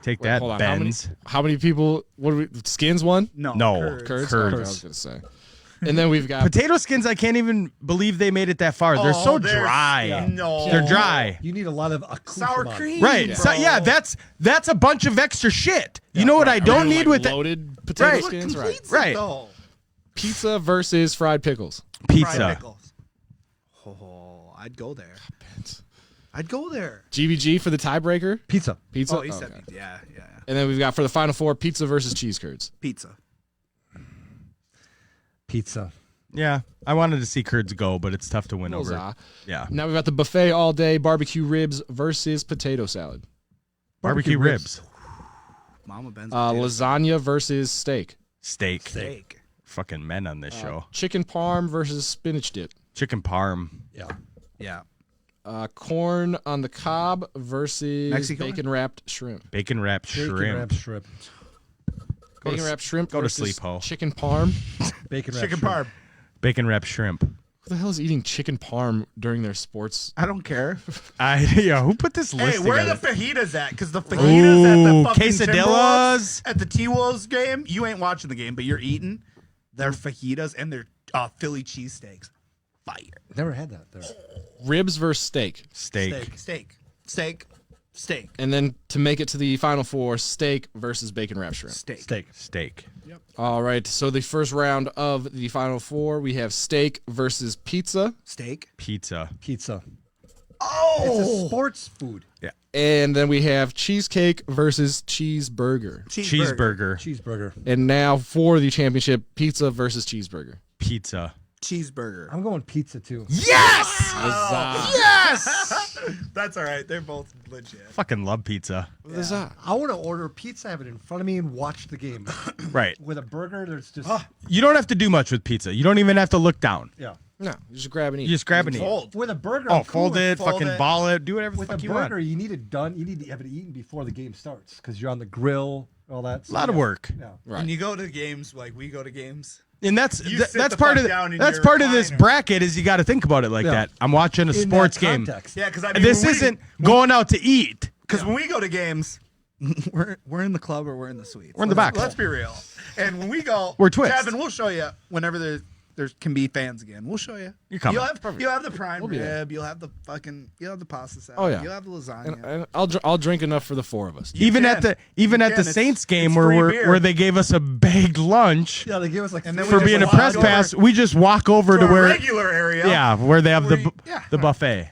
Take Wait, that, hold on. Benz. How many people? What do we? Skins won. No. No. Curds. Curds. Okay, I was gonna say. And then we've got Potato skins, I can't even believe they made it that far. They're so dry. yeah. No. They're dry. You need a lot of Sour accoutrement. cream. Right. bro. So, yeah, that's a bunch of extra shit. You know what I don't need with that? loaded potato Right. What skins, right? completes it, Right. though? Pizza versus fried pickles. Pizza. Fried pickles. Oh, I'd go there. I'd go there. GVG for the tiebreaker. Pizza. Pizza. Oh, he Okay. said, yeah. And then we've got for the final four, pizza versus cheese curds. Pizza. Pizza. Yeah, I wanted to see curds go, but it's tough to win over. Huzzah. Yeah. Now we've got the buffet all day barbecue ribs versus potato salad. Barbecue ribs. Mama Ben's Lasagna versus steak. Steak. steak. Fucking men on this show. Chicken parm versus spinach dip. Chicken parm. Yeah. Yeah. Corn on the cob versus Mexican? bacon wrapped shrimp. Bacon wrapped Bacon shrimp. wrapped shrimp. Bacon wrapped shrimp. go to versus sleep, ho. Chicken parm. Bacon wrapped Chicken shrimp. parm. Bacon wrapped shrimp. Who the hell is eating chicken parm during their sports? I don't care. Yeah, who put this Hey, list where are the together? fajitas at? Because the fajitas at Ooh, the fucking quesadillas. Timberwolves, at the T-Wolves game, you ain't watching the game, but you're eating their fajitas and their Philly cheesesteaks. Fire. Never had that there. Ribs versus steak. Steak. Steak. And then to make it to the final four, steak versus bacon wrapped shrimp. Steak. Steak. All right. So the first round of the final four, we have steak versus pizza. Steak. Pizza. Pizza. Oh! It's a sports food. And then we have cheesecake versus cheeseburger. Cheeseburger. Cheeseburger. And now for the championship, pizza versus cheeseburger. Pizza. Cheeseburger. I'm going pizza too. Yes! Huzzah. Yes! That's all right. They're both legit. Fucking love pizza. Huzzah. I want to order pizza, have it in front of me, and watch the game. Right. With a burger, there's just You don't have to do much with pizza. You don't even have to look down. yeah. No, you just grab and eat. You just grab and eat. Fold. With a burger, Oh, I'm cool fold with- it, fucking it. ball it, do whatever the With a fuck you burger, want. you need it done. You need to have it eaten before the game starts because you're on the grill, all that. A lot of work. Yeah. Right. When you go to games, like we go to games, And that's You sit that's the part fuck of down in that's your part of this recliner. bracket is you got to think about it like Yeah. that. I'm watching a In sports that game. context. yeah, because I mean, This when we- isn't going out to eat. Because when we go to games, we're in the club or we're in the suite. We're in the box. Let's be real. And when we go, We're twist. Kevin, we'll show you whenever there can be fans again. We'll show you. You're coming. You'll have the prime be there. rib. You'll have the pasta salad. Oh, yeah. You'll have the lasagna. And I'll drink enough for the four of us. Even can. at the You can. It's- Saints game it's where free beer. where they gave us a bagged lunch Yeah, they give us like And then for we being a just walk press over pass, we just walk over to to a where regular area. where they have Yeah. the buffet.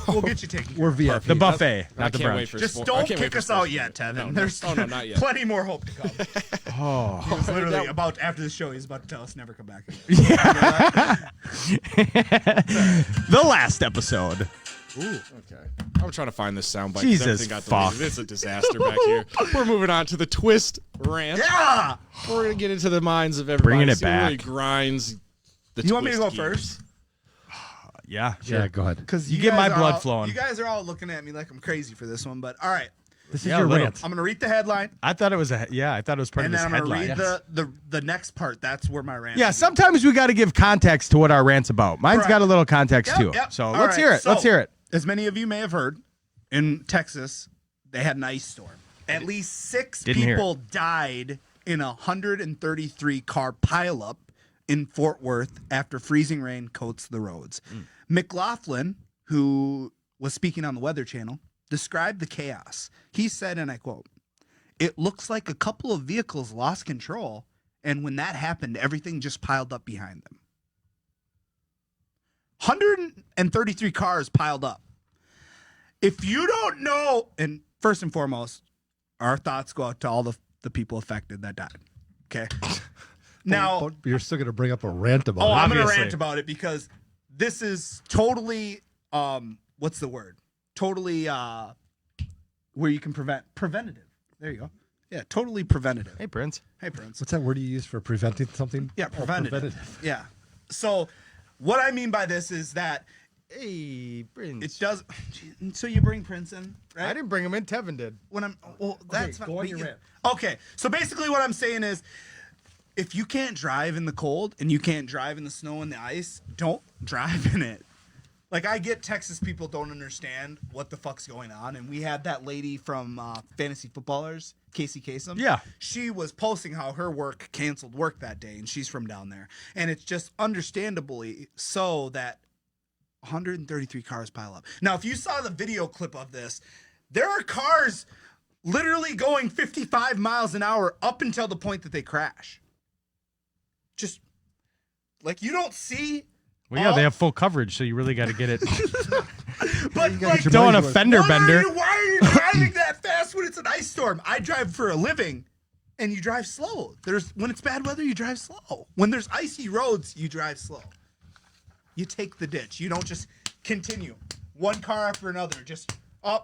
We'll get you taken. we're care of. VIP. The buffet, I not the can't wait brunch. for Just sport- don't I can't wait kick for us sports out yet, beer. Tevin. No, There's no, not yet. plenty more hope to come. Oh. He's literally about after the show. He's about to tell us never come back. The last episode. Okay. I'm trying to find this soundbite. 'cause Jesus everything got fuck. deleted. It's a disaster back here. We're moving on to the twist rant. Yeah. We're gonna get into the minds of everybody. Bringing it see what really back. grinds. The You want me to go twist gears. first? Yeah. Yeah, go ahead. Because You get my blood flowing. You guys are all looking at me like I'm crazy for this one, but all right. This is Yeah, your little. rant. I'm going to read the headline, I thought it was I thought it was part and of then this I'm going to headline. read the next part. That's where my rant Yeah, is. sometimes we got to give context to what our rant's about. Mine's Correct. got a little context too. Yep. So All let's right, hear it. so, Let's hear it. As many of you may have heard, in Texas, they had an ice storm. At least 6 Didn't hear people died in a 133 car pileup in Fort Worth after freezing rain coats the roads. McLaughlin, who was speaking on the Weather Channel, described the chaos. He said, and I quote, "It looks like a couple of vehicles lost control, and when that happened, everything just piled up behind them." 133 cars piled up. If you don't know, and first and foremost, our thoughts go out to all the people affected that died. Okay. Now, But you're still going to bring up a rant about oh, it. I'm going to obviously. rant about it because this is totally, what's the word? Totally, where you can preventative. There you go. Yeah, totally preventative. Hey, Prince. Hey, Prince. What's that word you use for preventing something? Yeah, Oh, preventative. Yeah. So, what I mean by this is that Hey, Prince. it does. So you bring Prince in, right? I didn't bring him in. Tevin did. When I'm, well, that's go on your rant. Okay, so basically, what I'm saying is, if you can't drive in the cold and you can't drive in the snow and the ice, don't drive in it. Like, I get Texas people don't understand what the fuck's going on, and we had that lady from Fantasy Footballers, Casey Kasem. Yeah. She was posting how her work canceled work that day, and she's from down there. And it's just understandably so that 133 cars pile up. Now, if you saw the video clip of this, there are cars literally going 55 miles an hour up until the point that they crash. Just like you don't see. Well, yeah, they have full coverage, so you really got to get it. But like, Don't want a fender bender. Why are you driving that fast when it's an ice storm? I drive for a living, and you drive slow. When it's bad weather, you drive slow. When there's icy roads, you drive slow. You take the ditch. You don't just continue one car after another. Just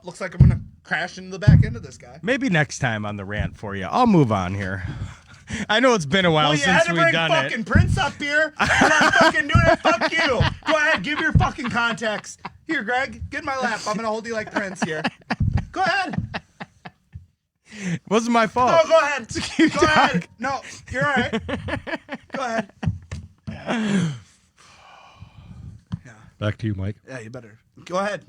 looks like I'm gonna crash into the back end of this guy. Maybe next time on the rant for you. I'll move on here. I know it's been a while Well, you had since to we've bring done fucking it. Prince up here. I'm not fucking doing it. Fuck you. Go ahead, give your fucking context. Here, Greg, get in my lap. I'm gonna hold you like Prince here. Go ahead. Wasn't my fault. No, go ahead. Go ahead. No, you're all right. Go ahead. Back to you, Mike. Yeah, you better. Go ahead.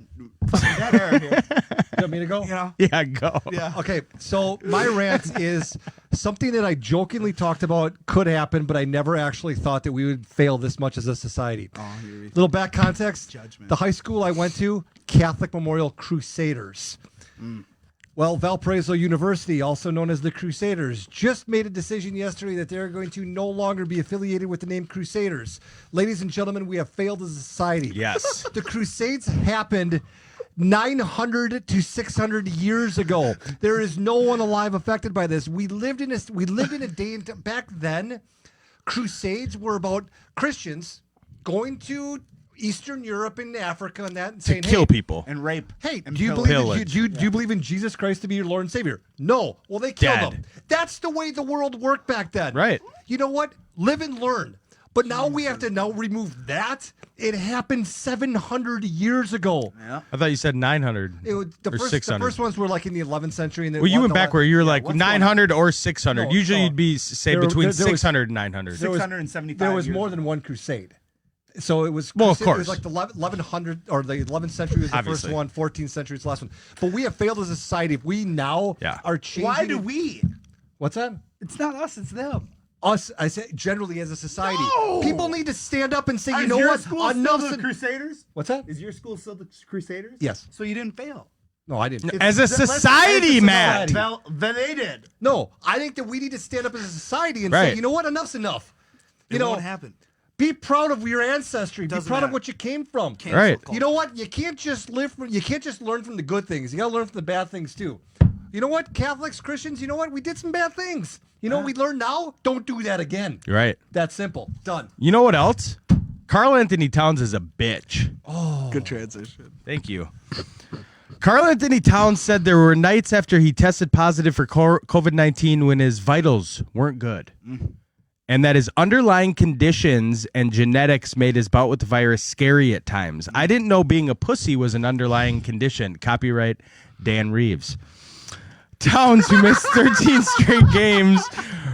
Fucking dead air here. You want me to go? You know? Yeah, go. Yeah. Okay, so my rant is something that I jokingly talked about could happen, but I never actually thought that we would fail this much as a society. Little back context. Judgment. The high school I went to, Catholic Memorial Crusaders. Well, Valparaiso University, also known as the Crusaders, just made a decision yesterday that they're going to no longer be affiliated with the name Crusaders. Ladies and gentlemen, we have failed as a society. Yes. The Crusades happened 900 to 600 years ago. There is no one alive affected by this. We lived in a day and back then. Crusades were about Christians going to Eastern Europe and Africa and that and saying, Kill hey, people. And rape. Hey, and do you pillage. believe do you believe in Jesus Christ to be your Lord and Savior? No. Well, they killed Dead. him. That's the way the world worked back then. Right. You know what? Live and learn. But now we have to remove that. It happened 700 years ago. Yeah. I thought you said 900 It was, or the 600. first ones were like in the 11th century. And Well, you went back where you were like what's going 900 or 600. No, Usually no. you'd be, say, There- between there was- 600 and 900. there was- 675 There was years more ago. than one crusade. So it was, Well, of it course. was like the 1100 or the 11th century was the Obviously. first one, 14th century was the last one. But we have failed as a society. If we now Yeah. are changing. Why do we? What's that? It's not us, it's them. Us, I say generally as a society. No! People need to stand up and say, you Is know your what? school still Enough's the en- Crusaders? What's that? Is your school still the Crusaders? Yes. So you didn't fail. No, I didn't. As a society, Matt. Well, then they did. No, I think that we need to stand up as a society and Right. say, you know what? Enough's enough. You It know, won't happen. be proud of your ancestry. Be Doesn't proud of matter. what you came from. Cancel Right. culture. You know what? You can't just learn from the good things. You got to learn from the bad things too. You know what? Catholics, Christians, you know what? We did some bad things. You know what we learn now? Don't do that again. You're right. That's simple. Done. You know what else? Carl Anthony Towns is a bitch. Good transition. Thank you. Carl Anthony Towns said there were nights after he tested positive for COVID-19 when his vitals weren't good. And that his underlying conditions and genetics made his bout with the virus scary at times. I didn't know being a pussy was an underlying condition. Copyright Dan Reeves. Towns, who missed 13 straight games,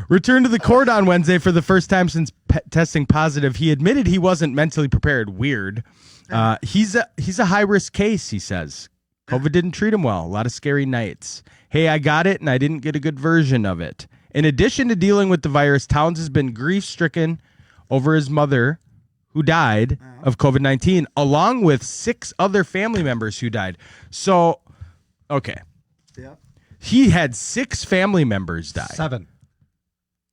returned to the court on Wednesday for the first time since testing positive. He admitted he wasn't mentally prepared. Weird. He's a high-risk case, he says. COVID didn't treat him well. A lot of scary nights. Hey, I got it, and I didn't get a good version of it. In addition to dealing with the virus, Towns has been grief-stricken over his mother, who died of COVID-19, along with 6 other family members who died. So, okay. Yeah. He had 6 family members die. 7.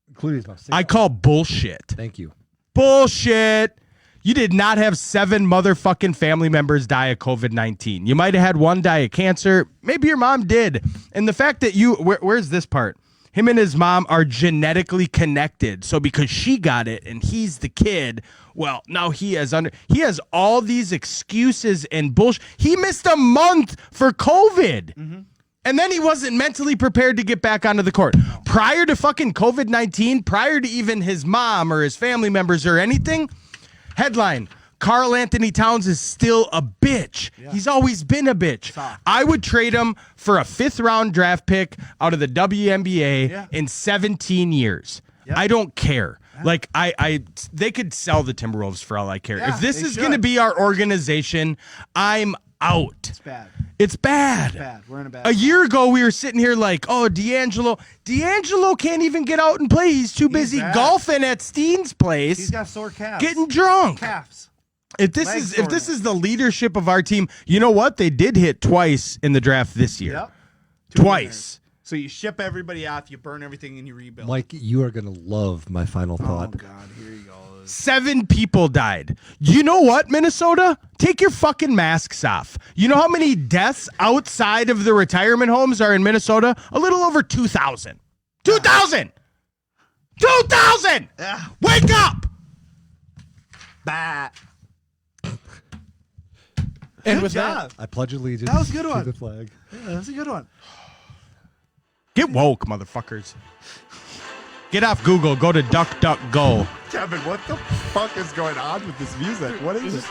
Including his mom. 6. I call bullshit. Thank you. Bullshit. You did not have 7 motherfucking family members die of COVID-19. You might have had 1 die of cancer. Maybe your mom did. And the fact that where's this part? Him and his mom are genetically connected. So because she got it and he's the kid, well, now he has all these excuses and bullshit. He missed a month for COVID. Mm-hmm. And then he wasn't mentally prepared to get back onto the court. Prior to fucking COVID-19, prior to even his mom or his family members or anything, headline, Karl Anthony Towns is still a bitch. Yeah. He's always been a bitch. I would trade him for a 5th-round draft pick out of the WNBA in 17 years. Yep. I don't care. Yeah. Like, they could sell the Timberwolves for all I care. Yeah, if this is going to be our organization, I'm out. It's bad. It's bad. It's bad. We're in a bad A year ago, we were sitting here like, oh, D'Angelo can't even get out and play. He's too busy golfing at Steen's place. He's got sore calves. Getting drunk. Calves. If this is the leadership of our team, you know what? They did hit twice in the draft this year. Yep. Twice. So you ship everybody off, you burn everything, and you rebuild. Mike, you are going to love my final thought. Oh, God. Here you go. 7 people died. You know what, Minnesota? Take your fucking masks off. You know how many deaths outside of the retirement homes are in Minnesota? A little over 2,000. 2,000! 2,000! Wake up! Bah. And Good with job. I pledge allegiance That was a good one. to the flag. Yeah, that was a good one. Get woke, motherfuckers. Get off Google. Go to DuckDuckGo. Kevin, what the fuck is going on with this music? What is it?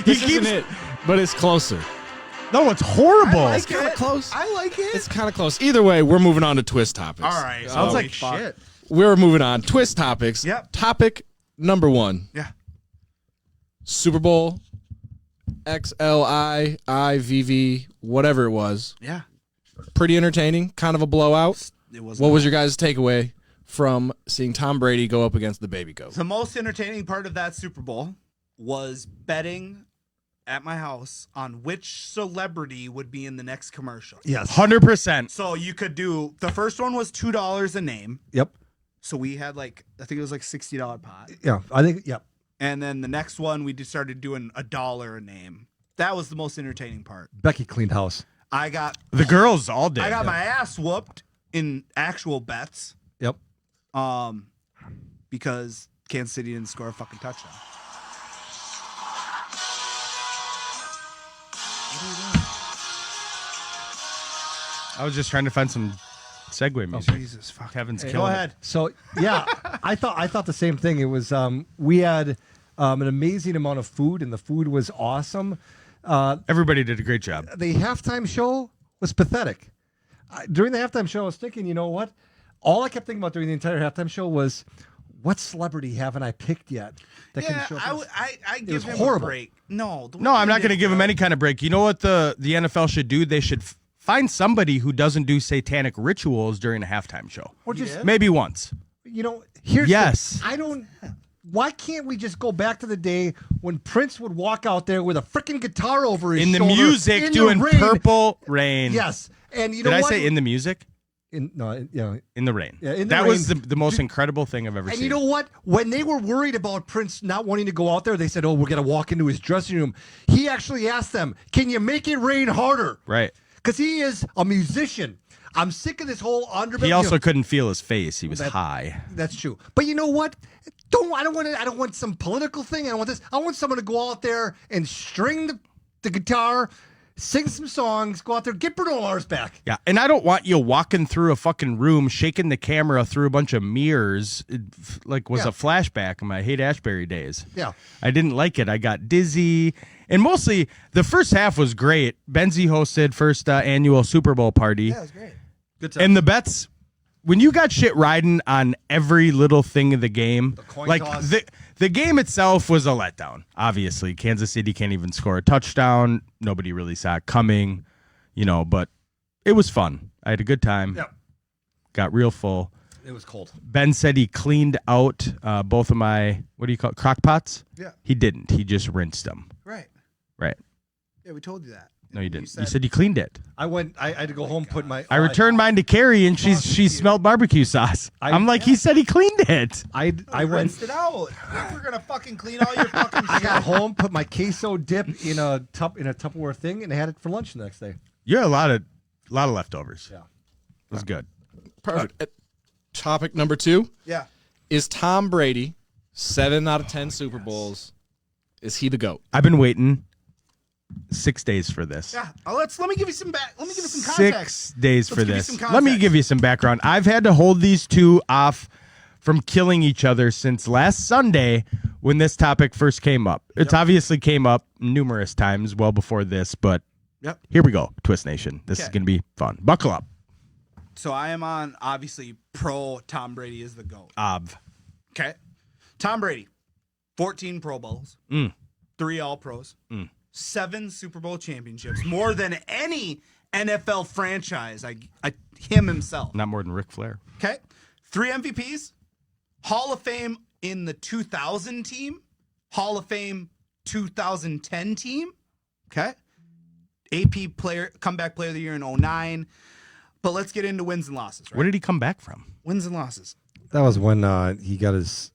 This isn't it, but it's closer. No, it's horrible. It's kind of close. I like it. It's kind of close. Either way, we're moving on to twist topics. All right. Sounds like shit. We're moving on. Twist topics. Yep. Topic number 1. Yeah. Super Bowl XLIIVV, whatever it was. Yeah. Pretty entertaining. Kind of a blowout. It was. What was your guys' takeaway from seeing Tom Brady go up against the baby goat? The most entertaining part of that Super Bowl was betting at my house on which celebrity would be in the next commercial. Yes. 100%. So you could do, the first one was $2 a name. Yep. So we had I think it was like $60 pot. Yeah. I think, yep. And then the next one, we just started doing $1 a name. That was the most entertaining part. Becky cleaned house. The girls all did. I got my ass whooped in actual bets. Yep. Because Kansas City didn't score a fucking touchdown. I was just trying to find some segue music. Jesus fuck. Kevin's Hey, killing go it. ahead. So yeah, I thought the same thing. It was we had an amazing amount of food, and the food was awesome. Everybody did a great job. The halftime show was pathetic. During the halftime show, I was thinking, you know what? All I kept thinking about during the entire halftime show was, what celebrity haven't I picked yet that can show up? I give him horrible. a break. No, I'm not going to give him any kind of break. You know what the NFL should do? They should find somebody who doesn't do satanic rituals during a halftime show. Or just maybe once. You know, here's Yes. I don't. Why can't we just go back to the day when Prince would walk out there with a freaking guitar over his In the shoulder, music, in doing the rain? Purple Rain. Yes, and you know Did I what? say in the music? In the In the rain. Yeah, in the that rain. was the most incredible thing I've ever And seen. you know what? When they were worried about Prince not wanting to go out there, they said, "Oh, we're gonna walk into his dressing room." He actually asked them, "Can you make it rain harder?" Right. Because he is a musician. I'm sick of this whole underbelly. He also couldn't feel his face. He was high. That's true. But you know what? I don't want some political thing. I don't want this. I want someone to go out there and string the guitar, sing some songs, go out there, get Bruno Mars back. Yeah, and I don't want you walking through a fucking room, shaking the camera through a bunch of mirrors. It a flashback of my Haight-Ashbury days. Yeah. I didn't like it. I got dizzy. And mostly, the first half was great. Benzie hosted first annual Super Bowl party. Yeah, it was great. Good time. And the bets, when you got shit riding on every little thing of the game, coin like toss. the game itself was a letdown. Obviously, Kansas City can't even score a touchdown. Nobody really saw it coming, but it was fun. I had a good time. Yep. Got real full. It was cold. Ben said he cleaned out both of my, what do you call it, crock pots? Yeah. He didn't. He just rinsed them. Right. Right. Yeah, we told you that. No, you didn't. You said you cleaned it. I had to go home, put my. I returned mine to Carrie, and she smelled barbecue sauce. I'm like, he said he cleaned it. I went. Rinsed it out. We're gonna fucking clean all your fucking I shit. got home, put my queso dip in a Tupperware thing, and I had it for lunch the next day. You had a lot of leftovers. Yeah. It was good. Perfect. Topic number 2. Yeah. Is Tom Brady 7 out of 10 Super Bowls? Is he the GOAT? I've been waiting 6 days for this. Yeah. Let me give you some Let me give you some context. 6 days for Let's give you this. some Let me context. give you some background. I've had to hold these two off from killing each other since last Sunday when this topic first came up. It's obviously came up numerous times well before this, but Yep. here we go, Twist Nation. This is Okay. going to be fun. Buckle up. So I am on obviously pro Tom Brady is the GOAT. Okay. Tom Brady, 14 Pro Bowls, 3 All Pros, 7 Super Bowl championships, more than any NFL franchise. Him himself. Not more than Ric Flair. Okay. 3 MVPs, Hall of Fame in the 2000 team, Hall of Fame 2010 team. Okay. AP player, comeback player of the year in 09. But let's get into wins and losses, right? Where did he come back from? Wins and losses. That was when he got his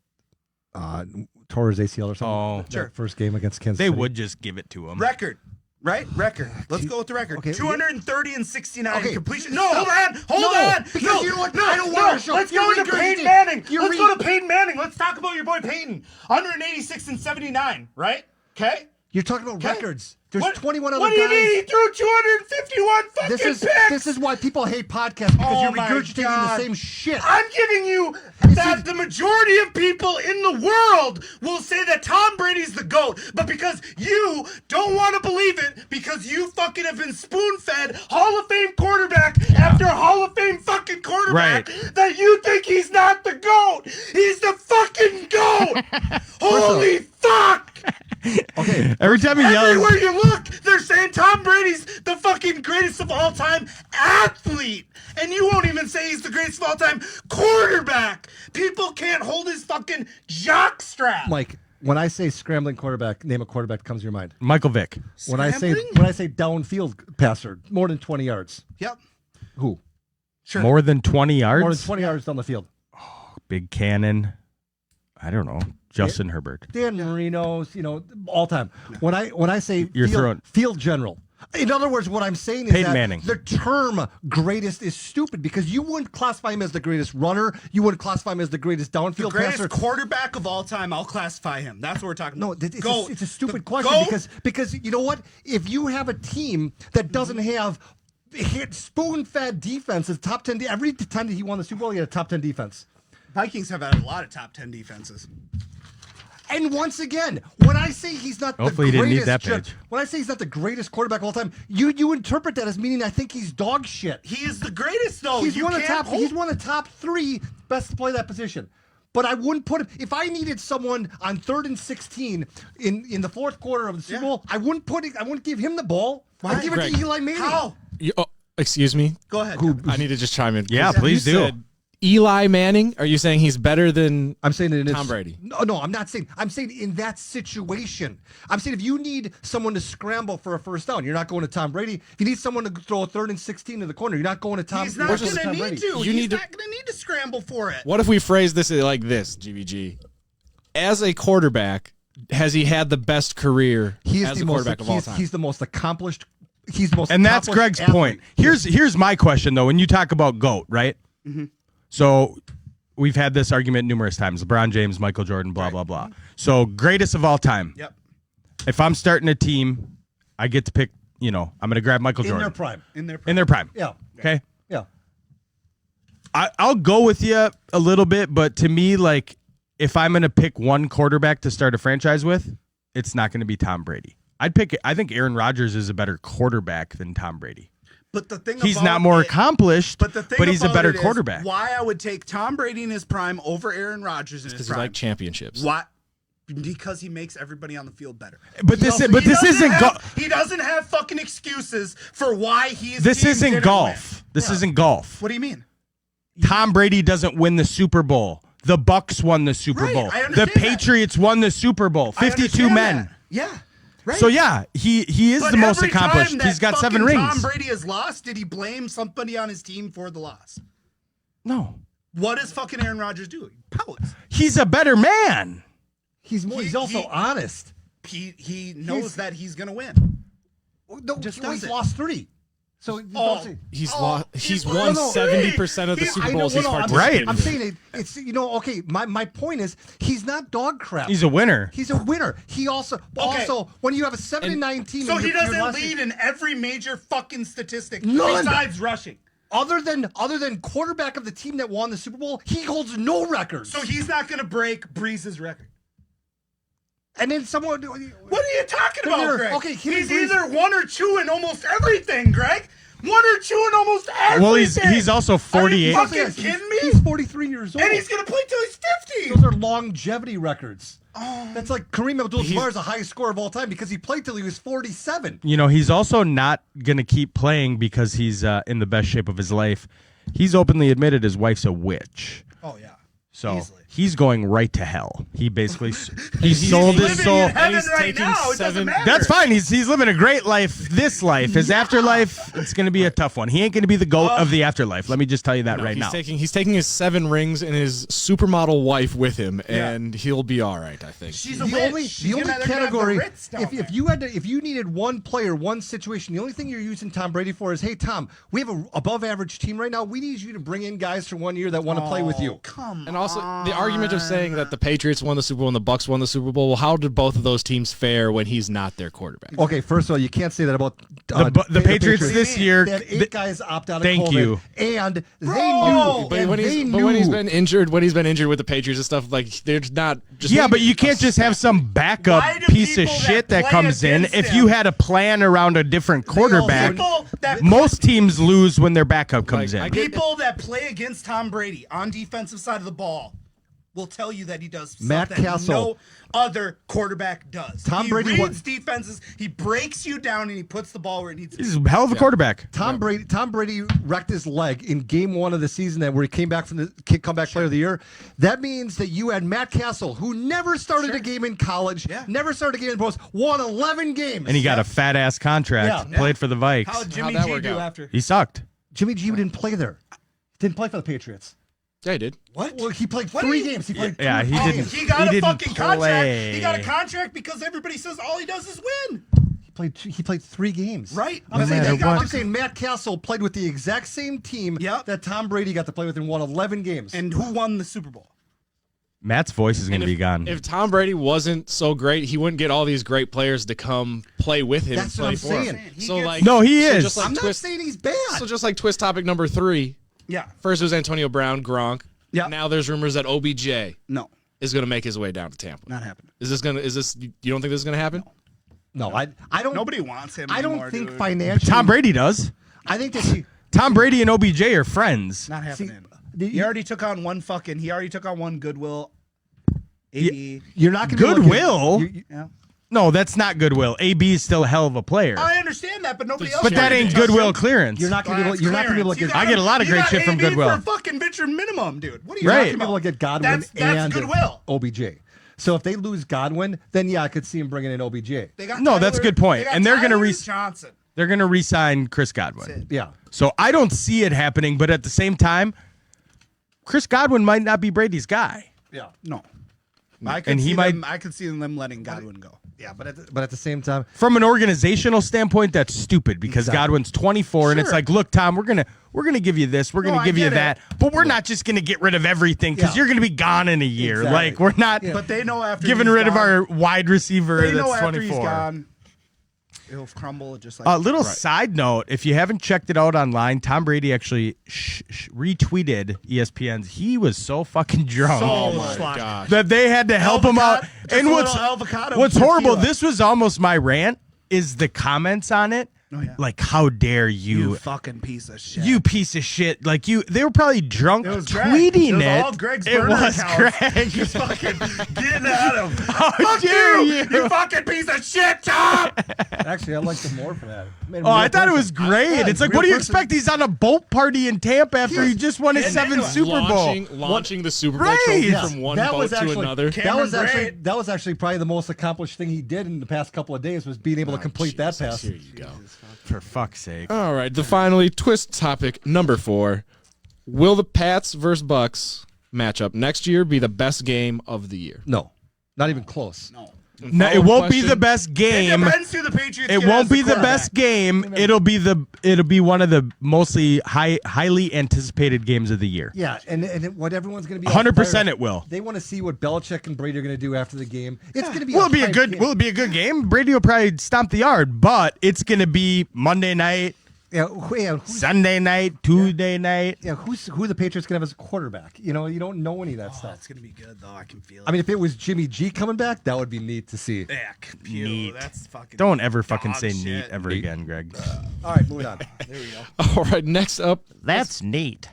tore his ACL or something. Oh. That Sure. first game against Kansas They City. would just give it to him. Record. Right? Record. Let's go with the record. Okay. 230 and 69 Okay. completion. No, Stop. hold No, on. because no, you know what? No, I don't no. want to show. Let's You're go to regurgitating. Peyton Manning. You're Let's go to Peyton Manning. Let's talk about your boy Peyton. 186 and 79, right? Okay? You're talking about records. There's What- 21 other What do you guys. mean he threw 251 fucking picks? This is why people hate podcasts, because Oh you're my regurgitating God. the same shit. I'm giving you that the majority of people in the world will say that Tom Brady's the GOAT, but because you don't want to believe it, because you fucking have been spoon-fed Hall of Fame quarterback after Hall of Fame fucking quarterback, that you think he's not the GOAT. He's the fucking GOAT. Holy fuck. Okay. Every time he yells, Everywhere you look, they're saying Tom Brady's the fucking greatest of all time athlete. And you won't even say he's the greatest of all time quarterback. People can't hold his fucking jock strap. Mike, when I say scrambling quarterback, name a quarterback that comes to your mind. Michael Vick. When I Scrambling? say downfield passer, more than 20 yards. Yep. Who? Sure. More than 20 yards? More than 20 yards down the field. Big Cannon. I don't know. Justin Herbert. Dan Marino's, all time. When I say You're field, throwing- field general. In other words, what I'm saying is Peyton that Manning. the term greatest is stupid because you wouldn't classify him as the greatest runner. You wouldn't classify him as the greatest The downfield greatest passer. quarterback of all time, I'll classify him. That's what we're talking No, about. it's a stupid The question GOAT? because you know what? If you have a team that doesn't have spoon-fed defenses, top 10, every time that he won the Super Bowl, he had a top 10 defense. Vikings have had a lot of top 10 defenses. And once again, when I say he's not Hopefully the he didn't need greatest, that page. when I say he's not the greatest quarterback of all time, you interpret that as meaning I think he's dog shit. He is the greatest, though. He's You one of can't hold- he's one of the top 3 best to play that position. But I wouldn't put him if I needed someone on 3rd and 16 in the 4th quarter of the Super Yeah. Bowl. I wouldn't give him the ball. Why? I'd give it Greg, to Eli Manning. How? Excuse me. Go ahead. I need to just chime in. Yeah, 'Cause please you do. said Eli Manning. Are you saying he's better than I'm saying in Tom Brady? No, I'm not saying. I'm saying in that situation. I'm saying if you need someone to scramble for a first down, you're not going to Tom Brady. If you need someone to throw a 3rd and 16 to the corner, you're not going to Tom. He's not you're going to Tom need Brady. to. You He's need to- not going to need to scramble for it. What if we phrase this like this, GVG? As a quarterback, has he had the best career He is as the a most. quarterback of all time? He's the most accomplished. He's the most. And that's accomplished Greg's athlete. point. Here's my question, though. When you talk about GOAT, right? Mm-hmm. So we've had this argument numerous times. LeBron James, Michael Jordan, blah, blah, blah. So greatest of all time. Yep. If I'm starting a team, I get to pick, I'm going to grab Michael in Jordan. their prime. In their In their prime. Yeah. Okay? Yeah. I'll go with you a little bit, but to me, like, if I'm going to pick one quarterback to start a franchise with, it's not going to be Tom Brady. I think Aaron Rodgers is a better quarterback than Tom Brady. But the thing He's about not more it- accomplished, But the thing but he's a about better it is quarterback. Why I would take Tom Brady in his prime over Aaron Rodgers in his Because he prime? like championships. Why? Because he makes everybody on the field better. But this, but this isn't He doesn't have fucking excuses for why he's. this isn't golf. This isn't golf. What do you mean? Tom Brady doesn't win the Super Bowl. The Bucks won the Super Right, Bowl. I The understand that. Patriots won the Super Bowl. I 52 understand men. that. Yeah. Right. So yeah, he is But the most every time accomplished. that He's got 7 fucking rings. Tom Brady has lost. Did he blame somebody on his team for the loss? No, What does fucking Aaron Rodgers do? He pouts. he's a better man. He's also honest. He knows that he's gonna win. No, Just he's does it. lost 3. So He's he's won won 70% of the He's- Super I know, Bowls no, he's no, participated I'm in. saying it's okay. My point is he's not dog crap. He's a winner. He's a winner. He also when you have a 7-9 team, So and he you're doesn't less- lead in every major fucking statistic None. besides rushing. other than quarterback of the team that won the Super Bowl. He holds no records. So he's not gonna break Breeze's record. And then someone. What are you talking Then about, you're- Greg? okay, he's Breeze- either 1 or 2 in almost everything, Greg. 1 or 2 in almost everything. Well, he's also 48. Are you fucking kidding me? He's 43 years old. And he's gonna play till he's 50. Those are longevity records. That's like Kareem Abdul-Jabbar is the highest scorer of all time because he played till he was 47. You know, he's also not going to keep playing because he's in the best shape of his life. He's openly admitted his wife's a witch. Oh yeah. So Easily. he's going right to hell. He basically he sold his living soul. in heaven he's right taking now. It doesn't 7 matter. That's fine. He's living a great life. This life, his afterlife, it's going to be a tough one. He ain't going to be the goat of the afterlife. Let me just tell you that right now. He's taking his 7 rings and his supermodel wife with him, and he'll be all right, I think. She's a The witch. only She's the only gonna- they're gonna have the category Ritz down there. if you needed one player, one situation, the only thing you're using Tom Brady for is, hey Tom, we have a above average team right now. We need you to bring in guys for 1 year that want to play with you. Come And also, the argument of saying that the Patriots won the Super Bowl and the Bucks won the Super Bowl, well, how did both of those teams fare when he's not their quarterback? Okay, first of all, you can't say that about The Patriots this year. They had 8 guys opt out of Thank COVID, you. and they Bro! knew. But and when they he's knew. been injured with the Patriots and stuff, like there's not just Yeah, but you can't just have some backup Why do piece of people shit that that play comes in. against If him- you had a plan around a different quarterback, People that most teams lose when their backup comes Like, I in. get- people that play against Tom Brady on defensive side of the ball will tell you that he does Matt something Castle. no other quarterback does. Tom he Brady reads defenses, he breaks you down, and he puts the ball where it needs to be. He's a hell of a quarterback. Tom Brady wrecked his leg in game 1 of the season that where he came back from the comeback player of the year. That means that you had Matt Castle, who never started a game in college, never started a game in the pros, won 11 games. And he got a fat ass contract. Yeah. Played for the Vikes. How Jimmy that G work do out? after? He sucked. Jimmy G didn't play there. Didn't play for the Patriots. Yeah, he did. What? Well, he played What 3 do you- games. He played Yeah, 3 he games. didn't. He got He a didn't fucking contract. play. He got a contract because everybody says all he does is win. He played 3 games. Right. I'm No saying, matter what. I'm saying Matt Castle played with the exact same team Yep. that Tom Brady got to play with and won 11 games. And who won the Super Bowl? Matt's voice is going to be gone. If Tom Brady wasn't so great, he wouldn't get all these great players to come play with him That's and what play I'm for him. saying. He So gets- like, No, he so is. just like I'm not twist, saying he's bad. so just like twist topic number 3. Yeah. First it was Antonio Brown, Gronk. Yeah. Now there's rumors that OBJ No, is going to make his way down to Tampa. not happening. Is this you don't think this is going to happen? no, I don't. Nobody wants him. I don't anymore, think dude. financially. Tom Brady does. I think that he. Tom Brady and OBJ are friends. Not happening. See, He already took on one Goodwill. AB. You're not going to Goodwill? Yeah. No, that's not goodwill. AB is still a hell of a player. I understand that, but nobody else. But that wanted ain't to touch goodwill him. clearance. You're not going to be able. That's You're not going to be able to clearance. get. You I get a lot of you great got shit from AB Goodwill. For fucking veteran minimum, dude. What are you Right. talking You're not about? going to be able to get Godwin That's and Goodwill. OBJ. So if they lose Godwin, then yeah, I could see him bringing in OBJ. They got No, that's a good point. they got And they're gonna Tyler re- Johnson. They're going to re-sign Chris Godwin. Yeah. So I don't see it happening, but at the same time, Chris Godwin might not be Brady's guy. Yeah. No. I could And he see might- them, I could see them letting Godwin go. Yeah, but at the same time, From an organizational standpoint, that's stupid because Exactly. Godwin's 24 and it's Sure. like, look, Tom, we're gonna give you this, we're No, gonna I give you get that, it. but we're not just gonna get rid of everything because Yeah. you're gonna be gone in a year. Exactly. Like we're not Yeah. But they know after giving he's rid of gone- our wide receiver They know that's after he's 24. gone, it'll crumble just like. A little side note, if you haven't checked it out online, Tom Brady actually retweeted ESPN's. He was so fucking drunk Oh my my gosh. that they had to help him out. Just And a what's little avocado what's tequila. horrible, this was almost my rant, is the comments on it Oh, yeah. Like, how dare You you? fucking piece of shit. You piece of shit. Like, they were probably drunk It was Greg. tweeting It was it. all Greg's It burner was accounts. Greg. Just fucking getting at him. How Fuck dare you! you? You fucking piece of shit, Tom! Actually, I liked him more for that. Made him Oh, a I real thought it person. was great. Yeah, It's like, real what do you person. expect? He's on a boat party in Tampa after he just won his getting into seventh it. Super Bowl. Launching the Super Bowl Right. trophy Yeah. from one That boat was to actually- another. Cameron That was actually probably the most accomplished thing he did in the past couple of days was being able to complete that pass. Here you go. For fuck's sake. All right, the finally twist topic number 4. Will the Pats versus Bucks matchup next year be the best game of the year? No, not even close. No. No, it Follow-up won't be question. the best It game. depends who the Patriots It get won't as be the quarterback. best game. It'll be one of the mostly highly anticipated games of the year. Yeah, and what everyone's going to be 100% it will. They want to see what Belichick and Brady are going to do after the game. It's going to be Will it be a hype good? game. Will it be a good game? Brady will probably stomp the yard, but it's gonna be Monday night, who's, Sunday night, Tuesday night. who the Patriots going to have as a quarterback? You know, you don't know any of that Oh, stuff. it's gonna be good though. I can feel it. I mean, if it was Jimmy G coming back, that would be neat to see. yeah, Neat. That's fucking. Don't ever fucking dog say shit. neat ever again, Greg. All right, moving on. There we go. All right, next up. That's neat.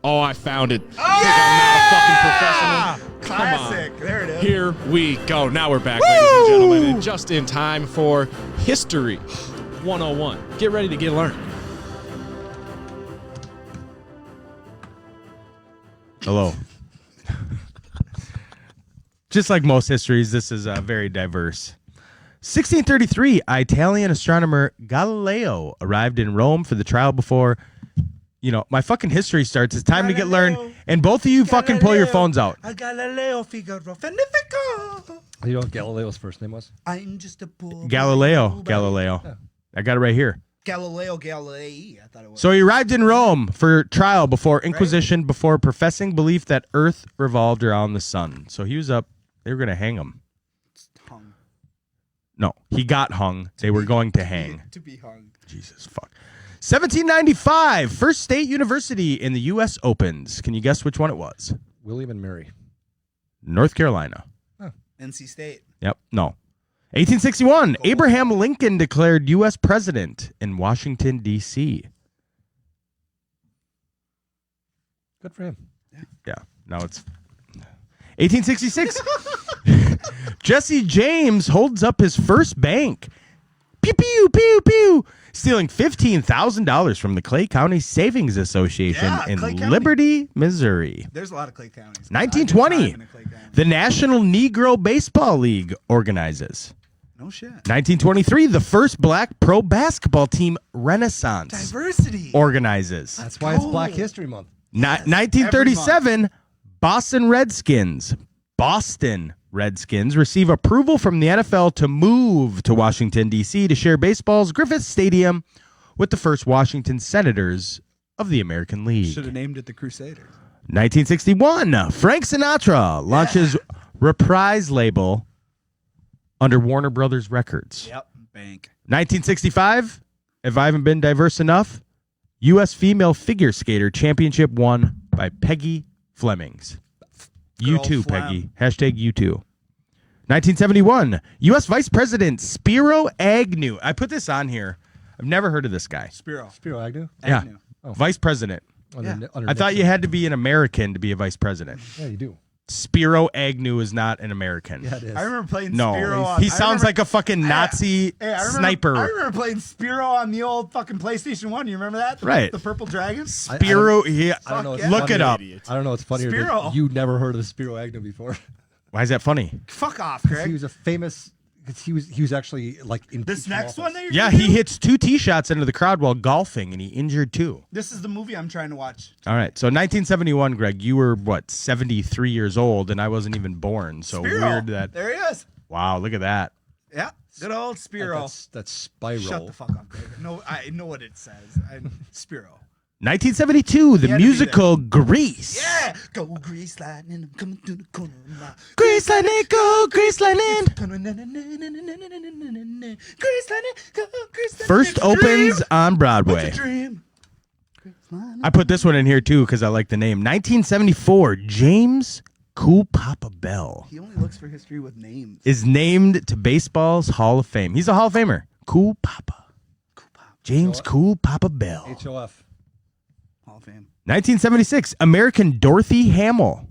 Oh, I found it. I'm not a fucking professional. Come on. Classic. There it is. Here we go. Now we're back, ladies and gentlemen, and just in time for History 101. Get ready to get learned. Hello. Just like most histories, this is very diverse. 1633, Italian astronomer Galileo arrived in Rome for the trial before. You know, my fucking history starts. It's time to get learned. And both of you fucking pull your phones out. Galileo Figaro Magnifico. You know what Galileo's first name was? I'm just a poor Galileo. I got it right here. Galileo Galilei. I thought it was. So he arrived in Rome for trial before Inquisition, before professing belief that Earth revolved around the sun. So he was up. They were going to hang him. hung. No, he got hung. They were going to hang. To be hung. Jesus fuck. 1795, first state university in the U.S. opens. Can you guess which one it was? William and Mary. North Carolina. NC State. Yep. No. 1861, Abraham Lincoln declared U.S. president in Washington, D.C. Good for him. Yeah. Now it's 1866. Jesse James holds up his first bank. Pew, pew, pew, pew. Stealing $15,000 from the Clay County Savings Association Yeah, in Clay County. Liberty, Missouri. There's a lot of Clay counties. 1920, I did time in a Clay County. the National Negro Baseball League organizes. No shit. 1923, the first black pro basketball team, Renaissance, Diversity. organizes. That's why it's Black History Month. 1937, Boston Redskins receive approval from the NFL to move to Washington, D.C. to share baseball's Griffith Stadium with the first Washington Senators of the American League. Should have named it the Crusaders. 1961, Frank Sinatra launches Reprise label under Warner Brothers Records. Yep. Bank. 1965, if I haven't been diverse enough, U.S. Female Figure Skater Championship won by Peggy Flemings. You Girl too, Flem. Peggy. Hashtag you too. 1971, U.S. Vice President Spiro Agnew. I put this on here. I've never heard of this guy. Spiro. Spiro Agnew. Yeah. Agnew. Vice President. Under I thought Nixon. you had to be an American to be a vice president. Yeah, you do. Spiro Agnew is not an American. Yeah, it is. I remember playing No, Spiro on. he I sounds remember- like a fucking Nazi Hey, I remember, sniper. I remember playing Spiro on the old fucking PlayStation 1. You remember that? Right. The Purple Dragon? Spiro, I I don't know. Fuck What's yeah. look it funnier. up. I don't know what's funnier. Spiro. That you never heard of Spiro Agnew before. Why is that funny? Fuck off, He Craig. was a famous. Because he was actually like in This next one that you're Yeah, gonna he do? hits 2 tee shots into the crowd while golfing, and he injured 2. This is the movie I'm trying to watch. All right, so 1971, Greg, you were, 73 years old, and I wasn't even born, so Spiro. weird that... There he is. Wow, look at that. Yeah. Good old Spiro. That's Spiral. Shut the fuck up, Craig. No, I know what it says. Spiro. 1972, the He had to be musical Grease. Yeah. Go Grease Lightning. I'm coming through the corner of my... Grease lightning, go, Grease lightning. Grease Lightning. Go Grease Lightning. First It's a dream. opens on Broadway. It's a dream. Grease Lightning. I put this one in here, too, because I like the name. 1974, James Cool Papa Bell He only looks for history with names. is named to baseball's Hall of Fame. He's a Hall of Famer. Cool Papa. James Cool Papa Bell. HOF. Hall of Fame. 1976, American Dorothy Hamill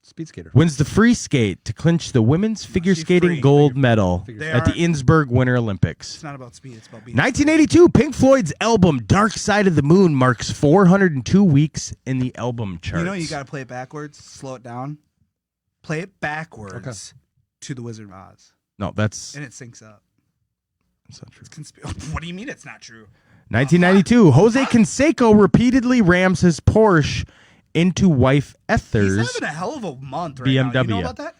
Speed skater. wins the free skate to clinch the women's figure she's skating free. gold medal They at the are- Innsbruck Winter It's Olympics. not about speed. It's about being. 1982, Pink Floyd's album Dark Side of the Moon marks 402 weeks in the album charts. You know, you got to play it backwards. Slow it down. Play it backwards to the Wizard of Oz, No, that's and it syncs up. not true. What do you mean it's not true? 1992, Jose Canseco repeatedly rams his Porsche into wife He's Ether's. having a hell of a month right now. You BMW. know about that?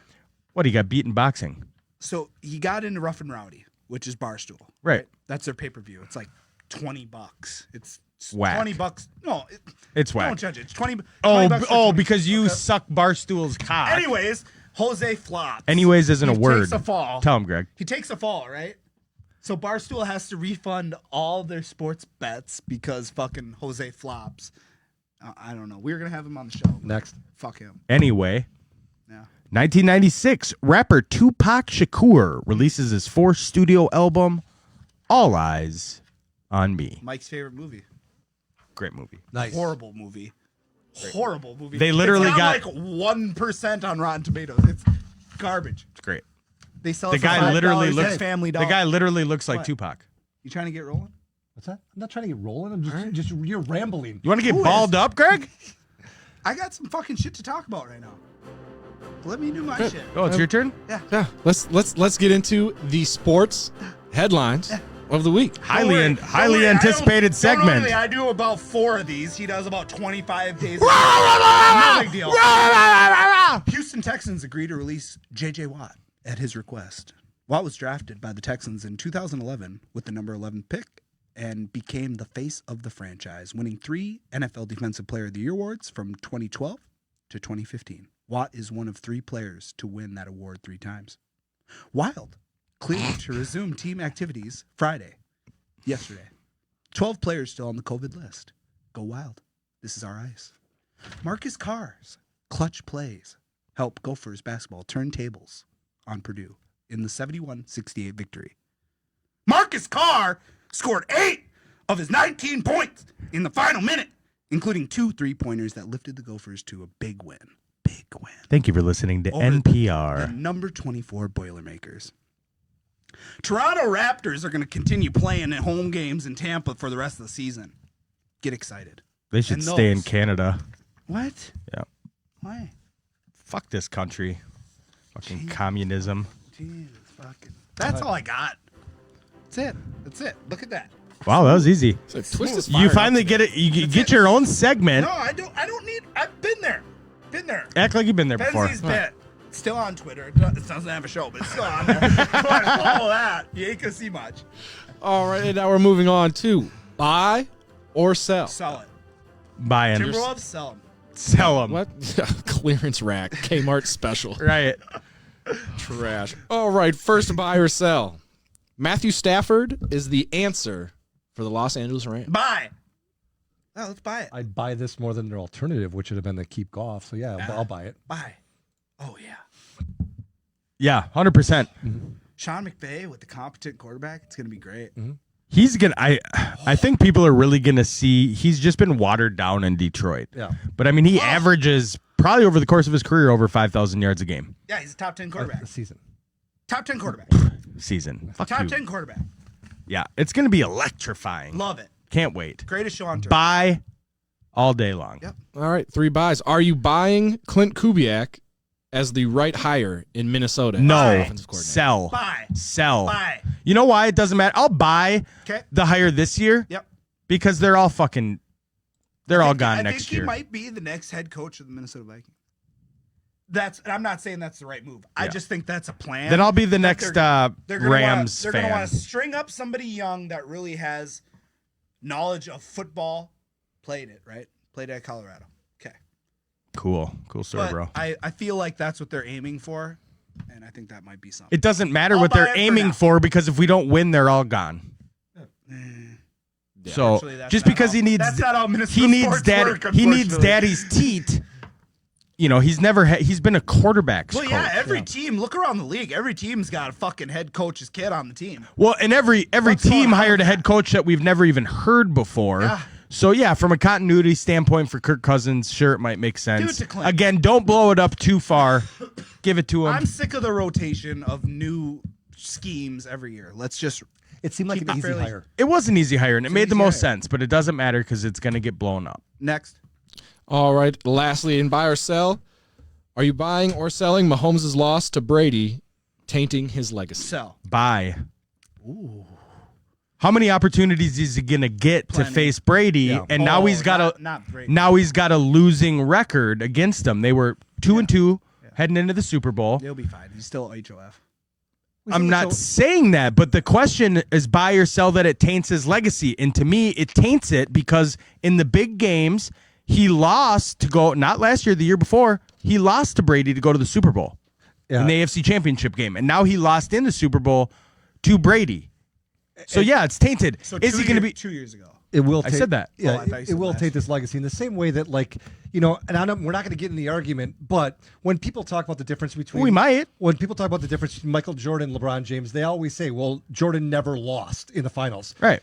What, he got beat in boxing? So he got into Rough and Rowdy, which is Barstool. Right. That's their pay-per-view. It's like $20. It's Whack. $20. No, It's whack. don't judge it. It's 20. Oh, 20 bucks for 20. because you Okay. suck Barstool's cock. Anyways, Jose flops. Anyways isn't a He word. takes a fall. Tell him, Greg. He takes a fall, right? So Barstool has to refund all their sports bets because fucking Jose flops. I don't know. We were gonna have him on the show. Next. Fuck him. Anyway, Yeah. 1996, rapper Tupac Shakur releases his fourth studio album, All Eyes on Me. Mike's favorite movie. Great movie. Nice. Horrible movie. Horrible movie. They literally it's got- like 1% on Rotten Tomatoes. It's garbage. It's great. They sell The it for guy $5 literally at looks. Family The Dollar. guy literally looks like What? Tupac. You trying to get rolling? What's that? I'm not trying to get rolling. I'm just you're rambling. You want to get Who balled is? up, Greg? I got some fucking shit to talk about right now. Let me do my shit. Oh, it's your turn. Yeah, let's get into the sports headlines of the week. Highly Don't worry, anticipated don't segment. only I do about 4 of these. He does about 25 days. No big deal. Houston Texans agree to release J.J. Watt at his request. Watt was drafted by the Texans in 2011 with the number 11 pick and became the face of the franchise, winning 3 NFL Defensive Player of the Year awards from 2012 to 2015. Watt is one of 3 players to win that award 3 times. Wild cleared to resume team activities yesterday. 12 players still on the COVID list. Go Wild. This is our ice. Marcus Carr's clutch plays help Gophers basketball turn tables on Purdue in the 71-68 victory. Marcus Carr scored 8 of his 19 points in the final minute, including 2 3-pointers that lifted the Gophers to a big win. Big win. Thank you for listening to Over NPR. The number 24 Boilermakers. Toronto Raptors are going to continue playing at home games in Tampa for the rest of the season. Get excited. They should And stay in those- Canada. What? Yeah. Why? Fuck this country. Fucking communism. Jesus fucking. That's all I got. That's it. That's it. Look at that. Wow, that was easy. So Twist is You fired finally up get it. You get your own segment. No, I don't need. I've been there. Been there. Act like you've been there before. Benzie's bit. Still on Twitter. It doesn't have a show, but it's still on there. Go ahead, follow that. You ain't gonna see much. All right, and now we're moving on to buy or sell. Sell it. Buy in. Timberwolves, sell them. Sell them. What? Clearance rack. Kmart special. Right. Trash. All right, first buy or sell. Matthew Stafford is the answer for the Los Angeles Rams. Buy. Oh, let's buy it. I'd buy this more than their alternative, which would have been the keep Goff. So yeah, I'll buy it. Buy. Oh yeah. Yeah, 100%. Sean McVay with the competent quarterback. It's gonna be great. He's gonna. I think people are really gonna see. He's just been watered down in Detroit. Yeah. But I mean, he averages probably over the course of his career over 5,000 yards a game. Yeah, he's a top 10 quarterback. The season. Top 10 quarterback. Season. Fuck Top you. 10 quarterback. Yeah, it's gonna be electrifying. Love it. Can't wait. Greatest show on turf. Buy all day long. Yep. All right, 3 buys. Are you buying Clint Kubiak as the right hire in Minnesota? as No. the offensive coordinator? Sell. Buy. Sell. Buy. You know why it doesn't matter? I'll buy Okay. the hire this year Yep. because they're all fucking. They're all gone I next think year. he might be the next head coach of the Minnesota Vikings. And I'm not saying that's the right move. I Yeah. just think that's a plan. Then I'll be the that next they're gonna Rams They're going to fan. want to string up somebody young that really has knowledge of football. Played it, right? Played at Colorado. Okay. Cool story, But bro. I feel like that's what they're aiming for, and I think that might be something. It doesn't matter I'll what buy they're it for aiming now. for because if we don't win, they're all gone. So Actually, that's just not because how- he needs that's not how Minnesota he needs sports daddy work, he needs unfortunately. daddy's teat. he's never he's been a quarterback's Well, coach. yeah, every team, look around the league. Every team's got a fucking head coach's kid on the team. Well, and every What's team going on hired a with head coach that we've never even heard before. Yeah. So yeah, from a continuity standpoint for Kirk Cousins, sure, it might make sense. Give it to Clint. Again, don't blow it up too far. Give it to him. I'm sick of the rotation of new schemes every year. Let's just It seemed like Keep an it easy fairly- hire. It was an easy hire, and it made the easy most hire. sense, but it doesn't matter because it's going to get blown up. next. All right. Lastly, in buy or sell, are you buying or selling Mahomes' loss to Brady, tainting his legacy? Sell. Bye. How many opportunities is he going to get to Plenty. face Brady? Yeah. And now Oh, he's got not great. now he's got a losing record against them. They were 2-2 heading into the Super Bowl. He'll be fine. He's still HOF. I'm not saying that, but the question is buy or sell that it taints his legacy. And to me, it taints it because in the big games, he lost to go, not last year, the year before, he lost to Brady to go to the Super Bowl in the AFC Championship game. And now he lost in the Super Bowl to Brady. So, yeah, it's tainted. So is he going to be 2 years ago? It will. I said that. Yeah, Oh, I thought you it said will last. take this legacy in the same way that, like, and we're not going to get in the argument, but when people talk about the difference between, We might. When people talk about the difference between Michael Jordan and LeBron James, they always say, "Well, Jordan never lost in the finals." right?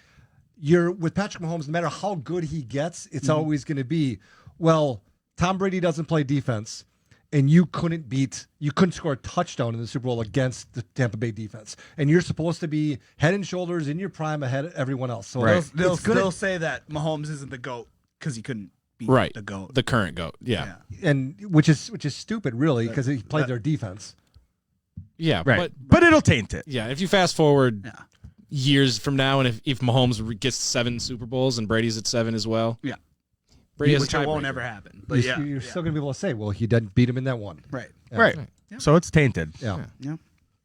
You're with Patrick Mahomes. No matter how good he gets, it's Mm-hmm. always going to be, well, Tom Brady doesn't play defense, and you couldn't score a touchdown in the Super Bowl against the Tampa Bay defense, and you're supposed to be head and shoulders in your prime ahead of everyone else. So Right. They'll it's gonna- still say that Mahomes isn't the GOAT because he couldn't beat Right. the GOAT. The current GOAT. Yeah. and which is stupid, really, because he played their defense. Yeah. Right. But it'll taint it. Yeah, if you fast forward years from now, and if Mahomes gets 7 Super Bowls and Brady's at 7 as well, Yeah. Brady has Which a it won't tiebreaker. ever happen. But You're still going to be able to say, well, he didn't beat him in that one. Right. Yeah. Right. Yeah. So it's tainted. Yeah. Yeah.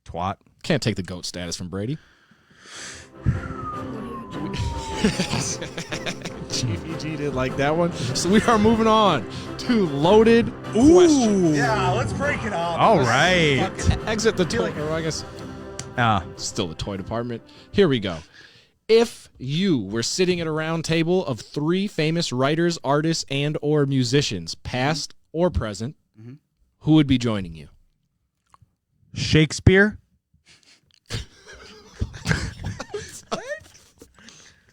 Twat. Can't take the GOAT status from Brady. GVG did like that one. So we are moving on to loaded question. Yeah, let's break it up. All right. Exit the toy, or I guess still the toy department. Here we go. If you were sitting at a round table of 3 famous writers, artists, and or musicians, past or present, who would be joining you? Shakespeare.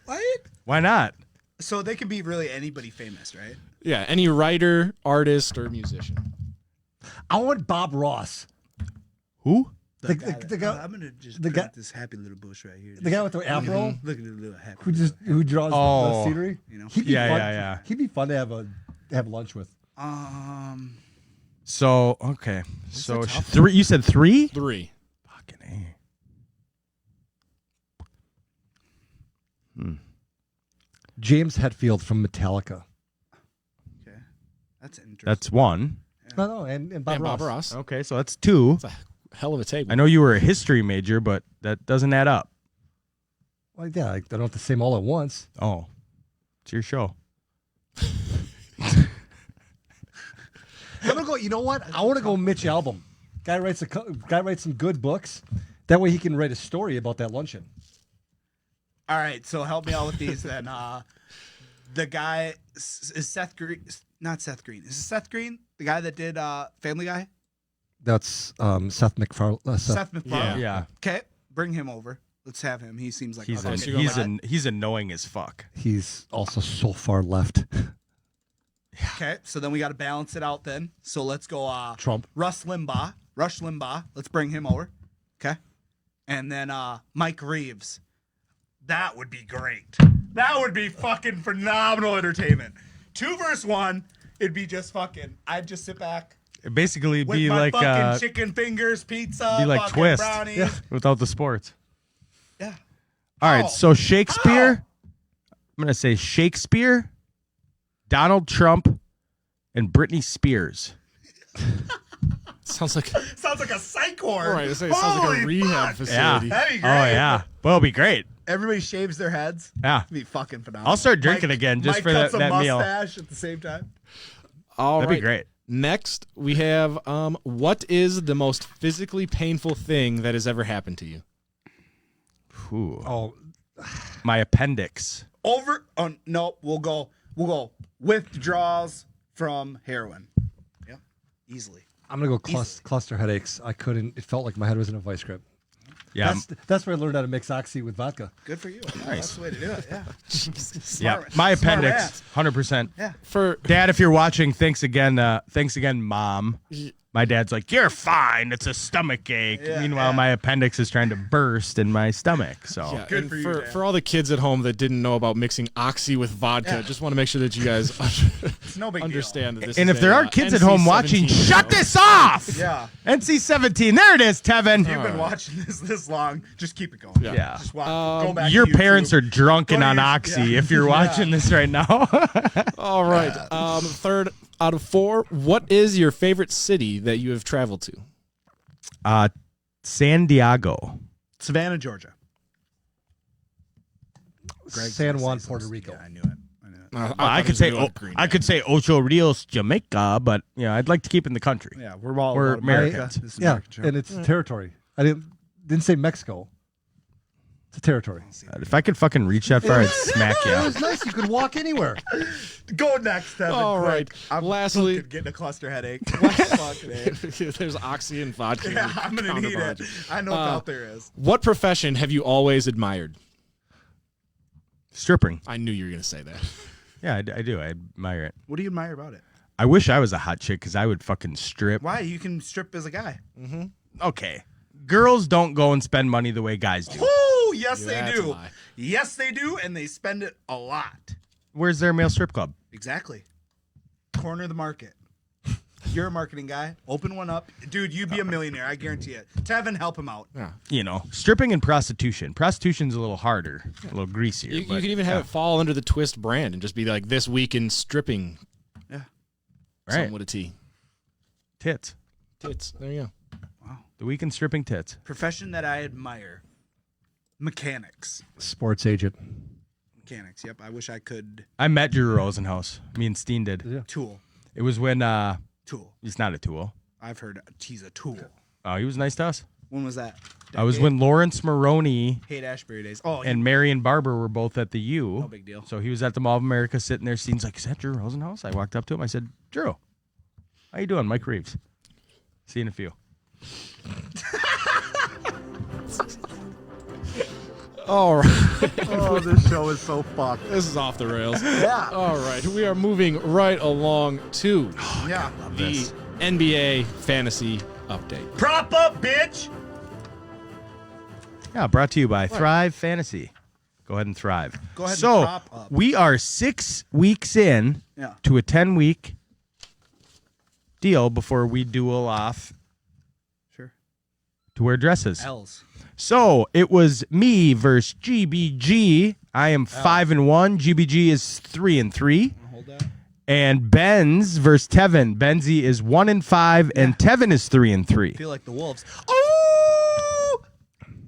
What? Why not? So they can be really anybody famous, right? Yeah, any writer, artist, or musician. I want Bob Ross. Who? The guy, I'm gonna just the guy- this happy little bush right here. the guy with the afro Look at the little happy. who draws the Oh. scenery. You know? He'd be Yeah, fun. yeah. He'd be fun to have lunch with. So okay. So a tough 3. You said 3? 3. Fucking A. James Hetfield from Metallica. Okay, that's interesting. That's 1. No, and Bob And Ross. Bob Ross. Okay, so that's 2. It's a hell of a table. I know you were a history major, but that doesn't add up. Well, yeah, I don't have to say them all at once. Oh, it's your show. I'm gonna go. You know what? I want to go Mitch Albom. Guy writes some good books. That way he can write a story about that luncheon. All right, so help me out with these then. The guy is Seth Green. Not Seth Green. Is it Seth Green? The guy that did Family Guy? That's Seth MacFarlane. Seth MacFarlane. Yeah. Okay, bring him over. Let's have him. He seems like He's a fucking he's annoying as fuck. He's also so far left. Okay, so then we got to balance it out then. So let's go Trump. Rush Limbaugh. Let's bring him over. Okay. And then Mike Reeves. That would be great. That would be fucking phenomenal entertainment. 2 versus 1, it'd be just fucking, I'd just sit back It basically with be my like fucking chicken fingers, pizza, be like fucking Twist brownies. without the sports. Yeah. All right, How? so Shakespeare. How? I'm gonna say Shakespeare, Donald Trump, and Britney Spears. Sounds like Sounds like a psych ward. right. It sounds like a Holy rehab fuck. facility. That'd be Oh great. yeah. Well, it'll be great. Everybody shaves their heads. Yeah. It'd be fucking phenomenal. I'll start drinking again just Mike for cuts that a meal. mustache at the same time. All That'd be right. great. Next, we have what is the most physically painful thing that has ever happened to you? Ooh. Oh, My appendix. Over. Oh no, we'll go withdrawals from heroin. Yeah. Easily. I'm gonna go cluster headaches. I couldn't. It felt like my head was in a vice grip. Yeah, That's where I learned how to mix oxy with vodka. Good for you. That's the way to do it. Yeah. yeah. My Smart appendix, 100%. Yeah. For Dad, if you're watching, thanks again, Mom. My dad's like, you're fine. It's a stomach ache. Yeah, Meanwhile, yeah. my appendix is trying to burst in my stomach. So yeah, Good and for you, for, Dad. for all the kids at home that didn't know about mixing oxy with vodka, Yeah. just want to make sure that you guys It's no big understand that this and is if there a, are kids at home watching, NC-17 shut show. this off. deal. Yeah. NC-17. There it is, Tevin. You've been watching this long. Just keep it going. Yeah. Just watch. Go back Your to YouTube. parents are drunken Go to on your- oxy yeah. if you're watching this right now. All right. Third out of 4. What is your favorite city that you have traveled to? San Diego. Savannah, Georgia. San Juan, Puerto Rico. Yeah, I knew it. I could say I could say Ocho Rios, Jamaica, but I like to keep in the country. Yeah, we're all We're about Americans. This is Yeah, American show. and it's territory. I didn't say Mexico. It's a territory. If I could fucking reach that far, I'd smack It you. was nice. You could walk anywhere. Go next, Tevin. All quick. right. I'm Lastly- fucking getting a cluster headache. Fucking A. There's oxy and vodka. Yeah, I'm gonna need it. I know what out there is. What profession have you always admired? Stripping. I knew you were going to say that. Yeah, I do. I admire it. What do you admire about it? I wish I was a hot chick because I would fucking strip. Why? You can strip as a guy. Okay. Girls don't go and spend money the way guys do. Oh, yes, they That's a do. lie. Yes, they do, and they spend it a lot. Where's their male strip club? Exactly. Corner the market. You're a marketing guy. Open one up. Dude, you'd be a millionaire. I guarantee it. Tevin, help him out. Yeah. Stripping and prostitution. Prostitution's a little harder, a little greasier. You but, could even have it fall under the Twist brand and just be like this week in stripping. Yeah. Something Right. with a T. Tits. Tits. There you go. The week in stripping tits. Profession that I admire. Mechanics. Sports agent. Mechanics. Yep. I wish I could. I met Drew Rosenhaus. Me and Steen did. Yeah. Tool. It was when Tool. he's not a tool. I've heard he's a tool. Oh, he was nice to us. When was that? I was Decade? when Lawrence Maroney Hate Ashbury days. Oh, and Marion Barber were both at the U. No big deal. So he was at the Mall of America sitting there. Steen's like, is that Drew Rosenhaus? I walked up to him. I said, Drew, how you doing? Mike Reeves. See you in a few. All right. oh, this show is so fucked. This is off the rails. Yeah. All right. We are moving right along to Yeah. the NBA fantasy update. Prop up, bitch. Yeah, brought to you by Thrive Fantasy. Go ahead and thrive. Go ahead and so, prop up. we are 6 weeks in Yeah. to a 10-week deal before we duel off Sure. to wear dresses. L's. So, it was me versus GBG. I am 5-1. GBG is 3-3. Hold that. And Benz versus Tevin. Benzie is 1-5, and Tevin is 3-3. Feel like the Wolves. Oh!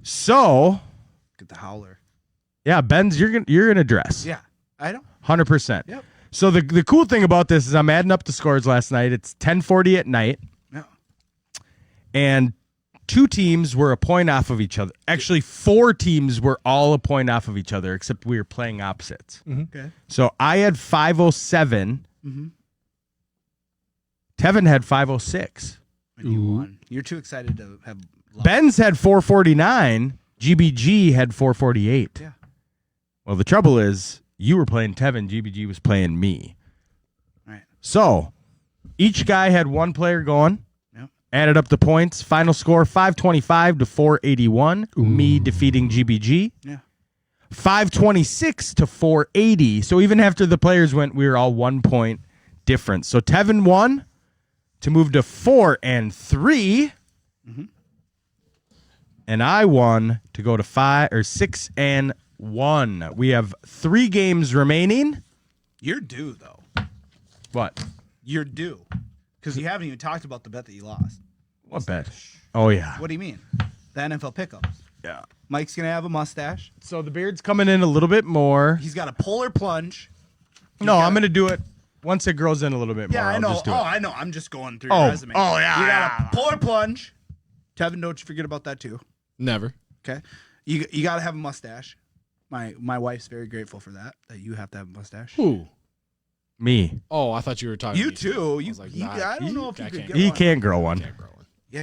So, Get the howler. yeah, Benz, you're gonna dress. Yeah. I don't. 100%. Yep. So the cool thing about this is I'm adding up the scores last night. It's 10:40 at night, Yeah. and 2 teams were a point off of each other. Actually, 4 teams were all a point off of each other, except we were playing opposites. Okay. So I had 507. Mm-hmm. Tevin had 506. And you won. You're too excited to have. Luck. Benz had 449. GBG had 448. Yeah. Well, the trouble is you were playing Tevin. GBG was playing me. Right. So each guy had one player going. Yep. Added up the points. Final score 525 to 481. Me defeating GBG. Yeah. 526 to 480. So even after the players went, we were all 1 point difference. So Tevin won to move to 4-3. Mm-hmm. And I won to go to 6-1. We have 3 games remaining. You're due though. What? You're due. Because you haven't even talked about the bet that you lost. What bet? Oh, yeah. What do you mean? The NFL pickups. Yeah. Mike's gonna have a mustache. So the beard's coming in a little bit more. He's got a polar plunge. No, I'm going to do it once it grows in a little bit more. Yeah, I I'll know. just do Oh, it. I know. I'm just going through Oh. your resume. Oh, yeah, You yeah. got a polar plunge. Tevin, don't you forget about that too. Never. Okay. You got to have a mustache. My wife's very grateful for that. That you have to have a mustache. Ooh. Me. Oh, I thought you were talking. You to too. I You, was like, you nah, I don't know if you I could can't get He one. can't grow one. Can't grow one. Yeah,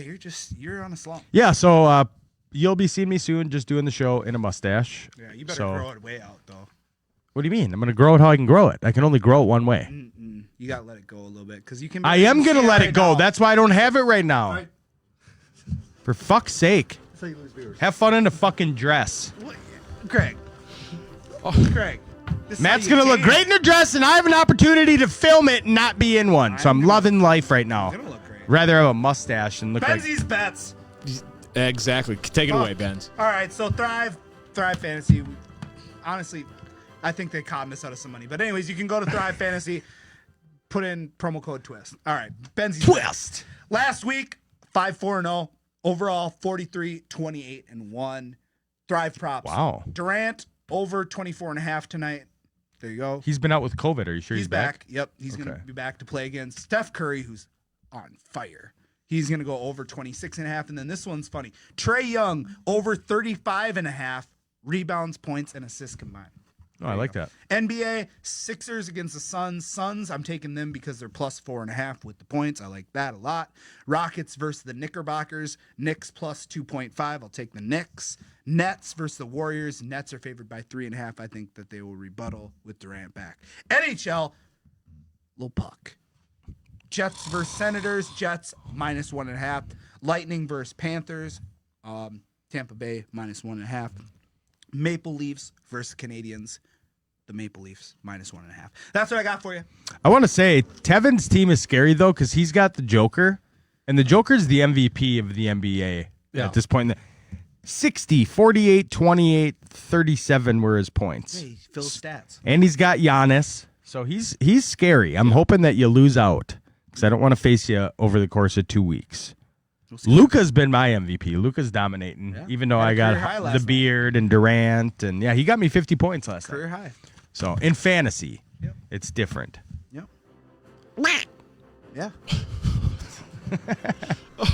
you're on a slump. Yeah, so you'll be seeing me soon just doing the show in a mustache. Yeah, you better So- grow it way out though. What do you mean? I'm going to grow it how I can grow it. I can only grow it one way. Mm-mm. You gotta let it go a little bit because you can. I am going to see let right it go. now. That's why I don't have it right now. Right. For fuck's sake. That's how you lose viewers. Have fun in a fucking dress. What? Greg. Greg. this is Matt's how you going to look gain. great in a dress, and I have an opportunity to film it and not be in one. So I'm loving life right now. Gonna look great. Rather have a mustache and look like... Benzie's bets. Exactly. Take it away, Benz. All right, so Thrive Fantasy. Honestly, I think they conned us out of some money. But anyways, you can go to Thrive Fantasy, put in promo code TWIST. All right, Benzie's Twist. last week 5-4-0, overall 43-28-1. Thrive props. Wow. Durant over 24.5 tonight. There you go. He's been out with COVID. Are you sure He's he's back? Yep, he's Okay. gonna be back to play against Steph Curry, who's on fire. He's gonna go over 26.5, and then this one's funny. Trae Young over 35.5 rebounds, points, and assists combined. Oh, I like that. NBA Sixers against the Suns. Suns, I'm taking them because they're plus 4.5 with the points. I like that a lot. Rockets versus the Knickerbockers. Knicks plus 2.5. I'll take the Knicks. Nets versus the Warriors. Nets are favored by 3.5. I think that they will rebuttal with Durant back. NHL, little puck. Jets versus Senators. Jets minus 1.5. Lightning versus Panthers. Tampa Bay minus 1.5. Maple Leafs versus Canadians. The Maple Leafs minus 1.5. That's what I got for you. I want to say Tevin's team is scary, though, because he's got the Joker, and the Joker's the MVP of the NBA at this point. 60, 48, 28, 37 were his points. Hey, Phil's stats. And he's got Giannis, so he's scary. I'm hoping that you lose out because I don't want to face you over the course of 2 weeks. Luka's been my MVP. Luka's dominating, even though Had a I career high got last the night. Beard and Durant, and he got me 50 points last Career night. high. So in fantasy, Yep. it's different. Yep. Yeah.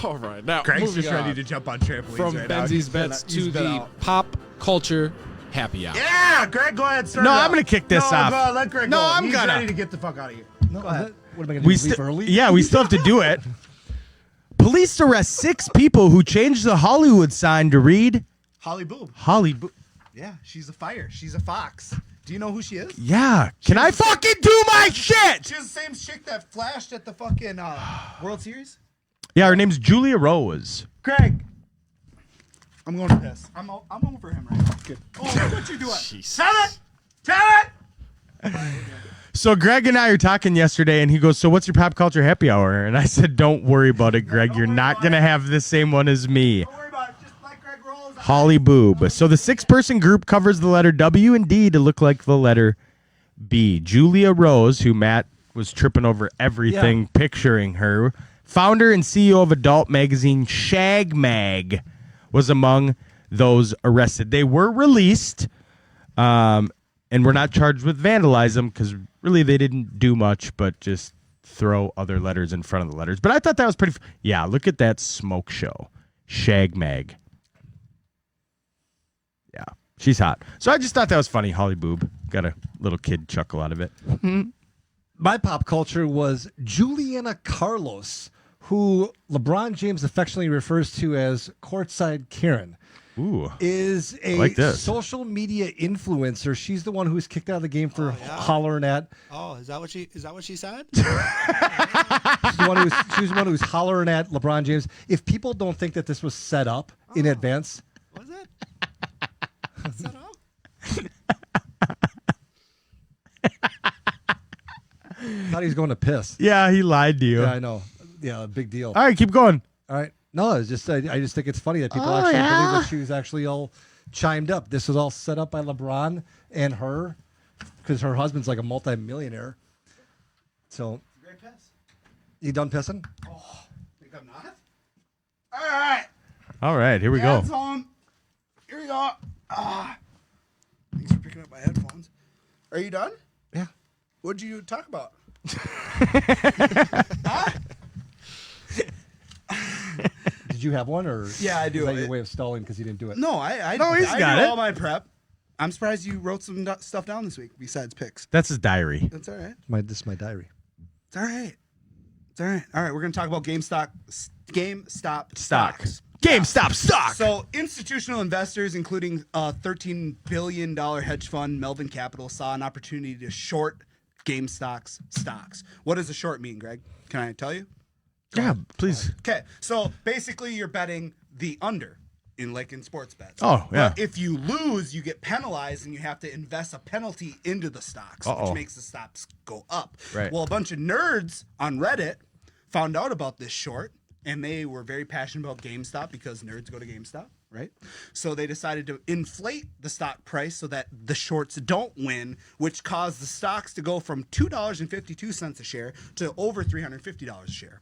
All right. Now, Greg's moving just ready on to jump on trampolines from right now. Benzie's He's been- bets he's to been the out. pop culture happy hour. Yeah, Greg, go ahead. Start No, it I'm out. gonna kick this no, off. Go, let Greg No, go. I'm He's gonna. ready to get the fuck out of here. No, Go ahead. what am I going to do? Leave early? Yeah, we still have to do it. Police arrest 6 people who changed the Hollywood sign to read Holly Boob. Hollywood. Yeah, she's a fire. She's a fox. Do you know who she is? Yeah, can I fucking do my shit? She's the same chick that flashed at the fucking World Series. Yeah, her name's Julia Rose. Greg. I'm going to piss. I'm over him right now. Good. Oh, look what you're doing. Tell it. Tell it. So Greg and I are talking yesterday, and he goes, "So what's your pop culture happy hour?" And I said, "Don't worry about it, Greg. don't You're worry not about gonna it. have the same one as me." Don't worry about it. Just let Greg roll his eyes. Holly Boob. So the 6-person group covers the letter W and D to look like the letter B. Julia Rose, who Matt was tripping over everything, picturing her, founder and CEO of adult magazine Shag Mag, was among those arrested. They were released, and were not charged with vandalism because really they didn't do much but just throw other letters in front of the letters. But I thought that was pretty. Yeah, look at that smoke show. Shag Mag. Yeah, she's hot. So I just thought that was funny. Holly Boob. Got a little kid chuckle out of it. My pop culture was Juliana Carlos, who LeBron James affectionately refers to as Courtside Karen. Ooh. Is a like this. social media influencer. She's the one who was kicked out of the game for hollering at. Oh, is that what she said? She was the one who was hollering at LeBron James. If people don't think that this was set up in advance, Was it? Set up? thought he was going to piss. Yeah, he lied to you. Yeah, I know. Yeah, big deal. All right, keep going. All right. No, it's just I just think it's funny that people actually believe that she was actually all chimed up. This was all set up by LeBron and her because her husband's like a multi-millionaire. So, Great piss. you done pissing? Think I'm not? All right. All right, here we go. Heads on. Here we go. Thanks for picking up my headphones. Are you done? Yeah. What'd you talk about? Did you have one or? Yeah, I do. Is that your way of stalling because you didn't do it? No, I No, he's I got do it. all my prep, I'm surprised you wrote some stuff down this week besides picks. That's his diary. That's all right. This is my diary. It's all right. It's all right. All right, we're going to talk about GameStop stocks. GameStop stock. So, institutional investors, including $13 billion hedge fund Melvin Capital, saw an opportunity to short GameStop stocks. What does a short mean, Greg? Can I tell you? Yeah, please. Okay, so basically you're betting the under in sports bets. Oh, yeah. But if you lose, you get penalized and you have to invest a penalty into the stocks, which makes the stocks go up. Right. Well, a bunch of nerds on Reddit found out about this short, and they were very passionate about GameStop because nerds go to GameStop, right? So they decided to inflate the stock price so that the shorts don't win, which caused the stocks to go from $2.52 a share to over $350 a share.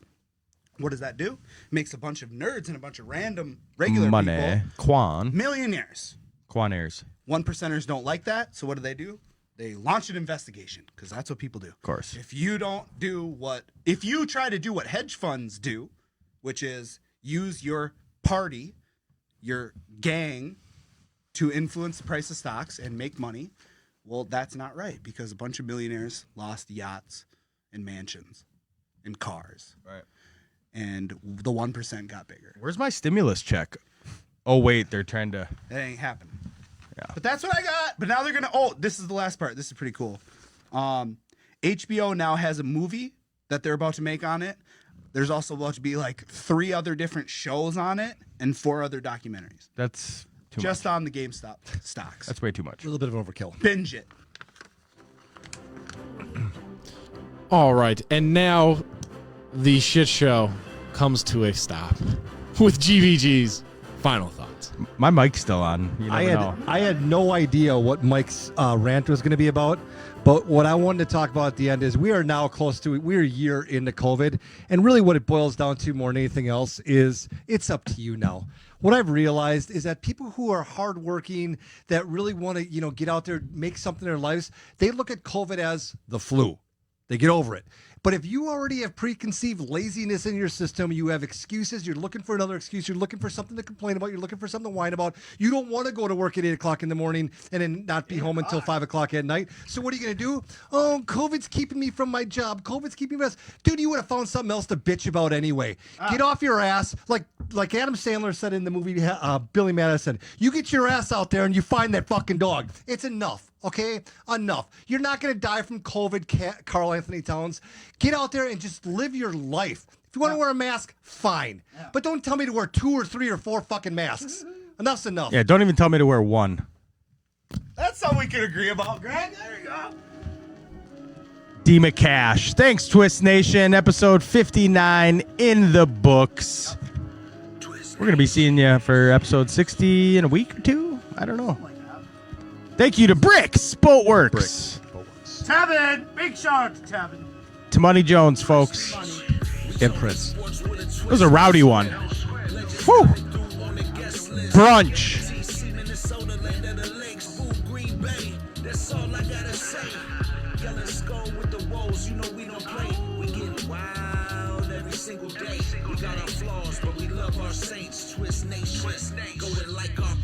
What does that do? It makes a bunch of nerds and a bunch of random regular Money. people millionaires. Quanaires. 1%ers don't like that, so what do? They launch an investigation because that's what people do. Of course. If you try to do what hedge funds do, which is use your party, your gang, to influence the price of stocks and make money, well, that's not right because a bunch of millionaires lost yachts and mansions and cars. Right. And the 1% got bigger. Where's my stimulus check? Oh, wait, they're trying to. That ain't happening. Yeah. But that's what I got. But now they're going to. Oh, this is the last part. This is pretty cool. HBO now has a movie that they're about to make on it. There's also about to be 3 other different shows on it and 4 other documentaries. That's too Just much. on the GameStop stocks. That's way too much. A little bit of overkill. Binge it. All right, and now the shit show comes to a stop with GVG's final thoughts. My mic's still on. You never know. I had no idea what Mike's rant was going to be about, but what I wanted to talk about at the end is we're a year into COVID, and really what it boils down to more than anything else is it's up to you now. What I've realized is that people who are hardworking, that really want to, get out there, make something in their lives, they look at COVID as the flu. They get over it. But if you already have preconceived laziness in your system, you have excuses, you're looking for another excuse, you're looking for something to complain about, you're looking for something to whine about, you don't want to go to work at 8 o'clock in the morning and then not be home until 5 o'clock at night. So what are you going to do? Oh, COVID's keeping me from my job. COVID's keeping me from this. Dude, you would have found something else to bitch about anyway. Get off your ass. Like Adam Sandler said in the movie Billy Madison, you get your ass out there and you find that fucking dog. It's enough. Okay? Enough. You're not going to die from COVID, Carl Anthony Towns. Get out there and just live your life. If you want to wear a mask, fine. Yeah. But don't tell me to wear 2 or 3 or 4 fucking masks. Enough's enough. Yeah, don't even tell me to wear one. That's something we can agree about, Greg. There you go. D. McCash. Thanks, Twist Nation. Episode 59 in the books. We're going to be seeing you for episode 60 in a week or 2. I don't know. Thank you to Bricks Boatworks. Tevin, big shout out to Tevin. To Money Jones, folks. And Prince. That was a rowdy one. Woo! Brunch. Twist Nation, going like our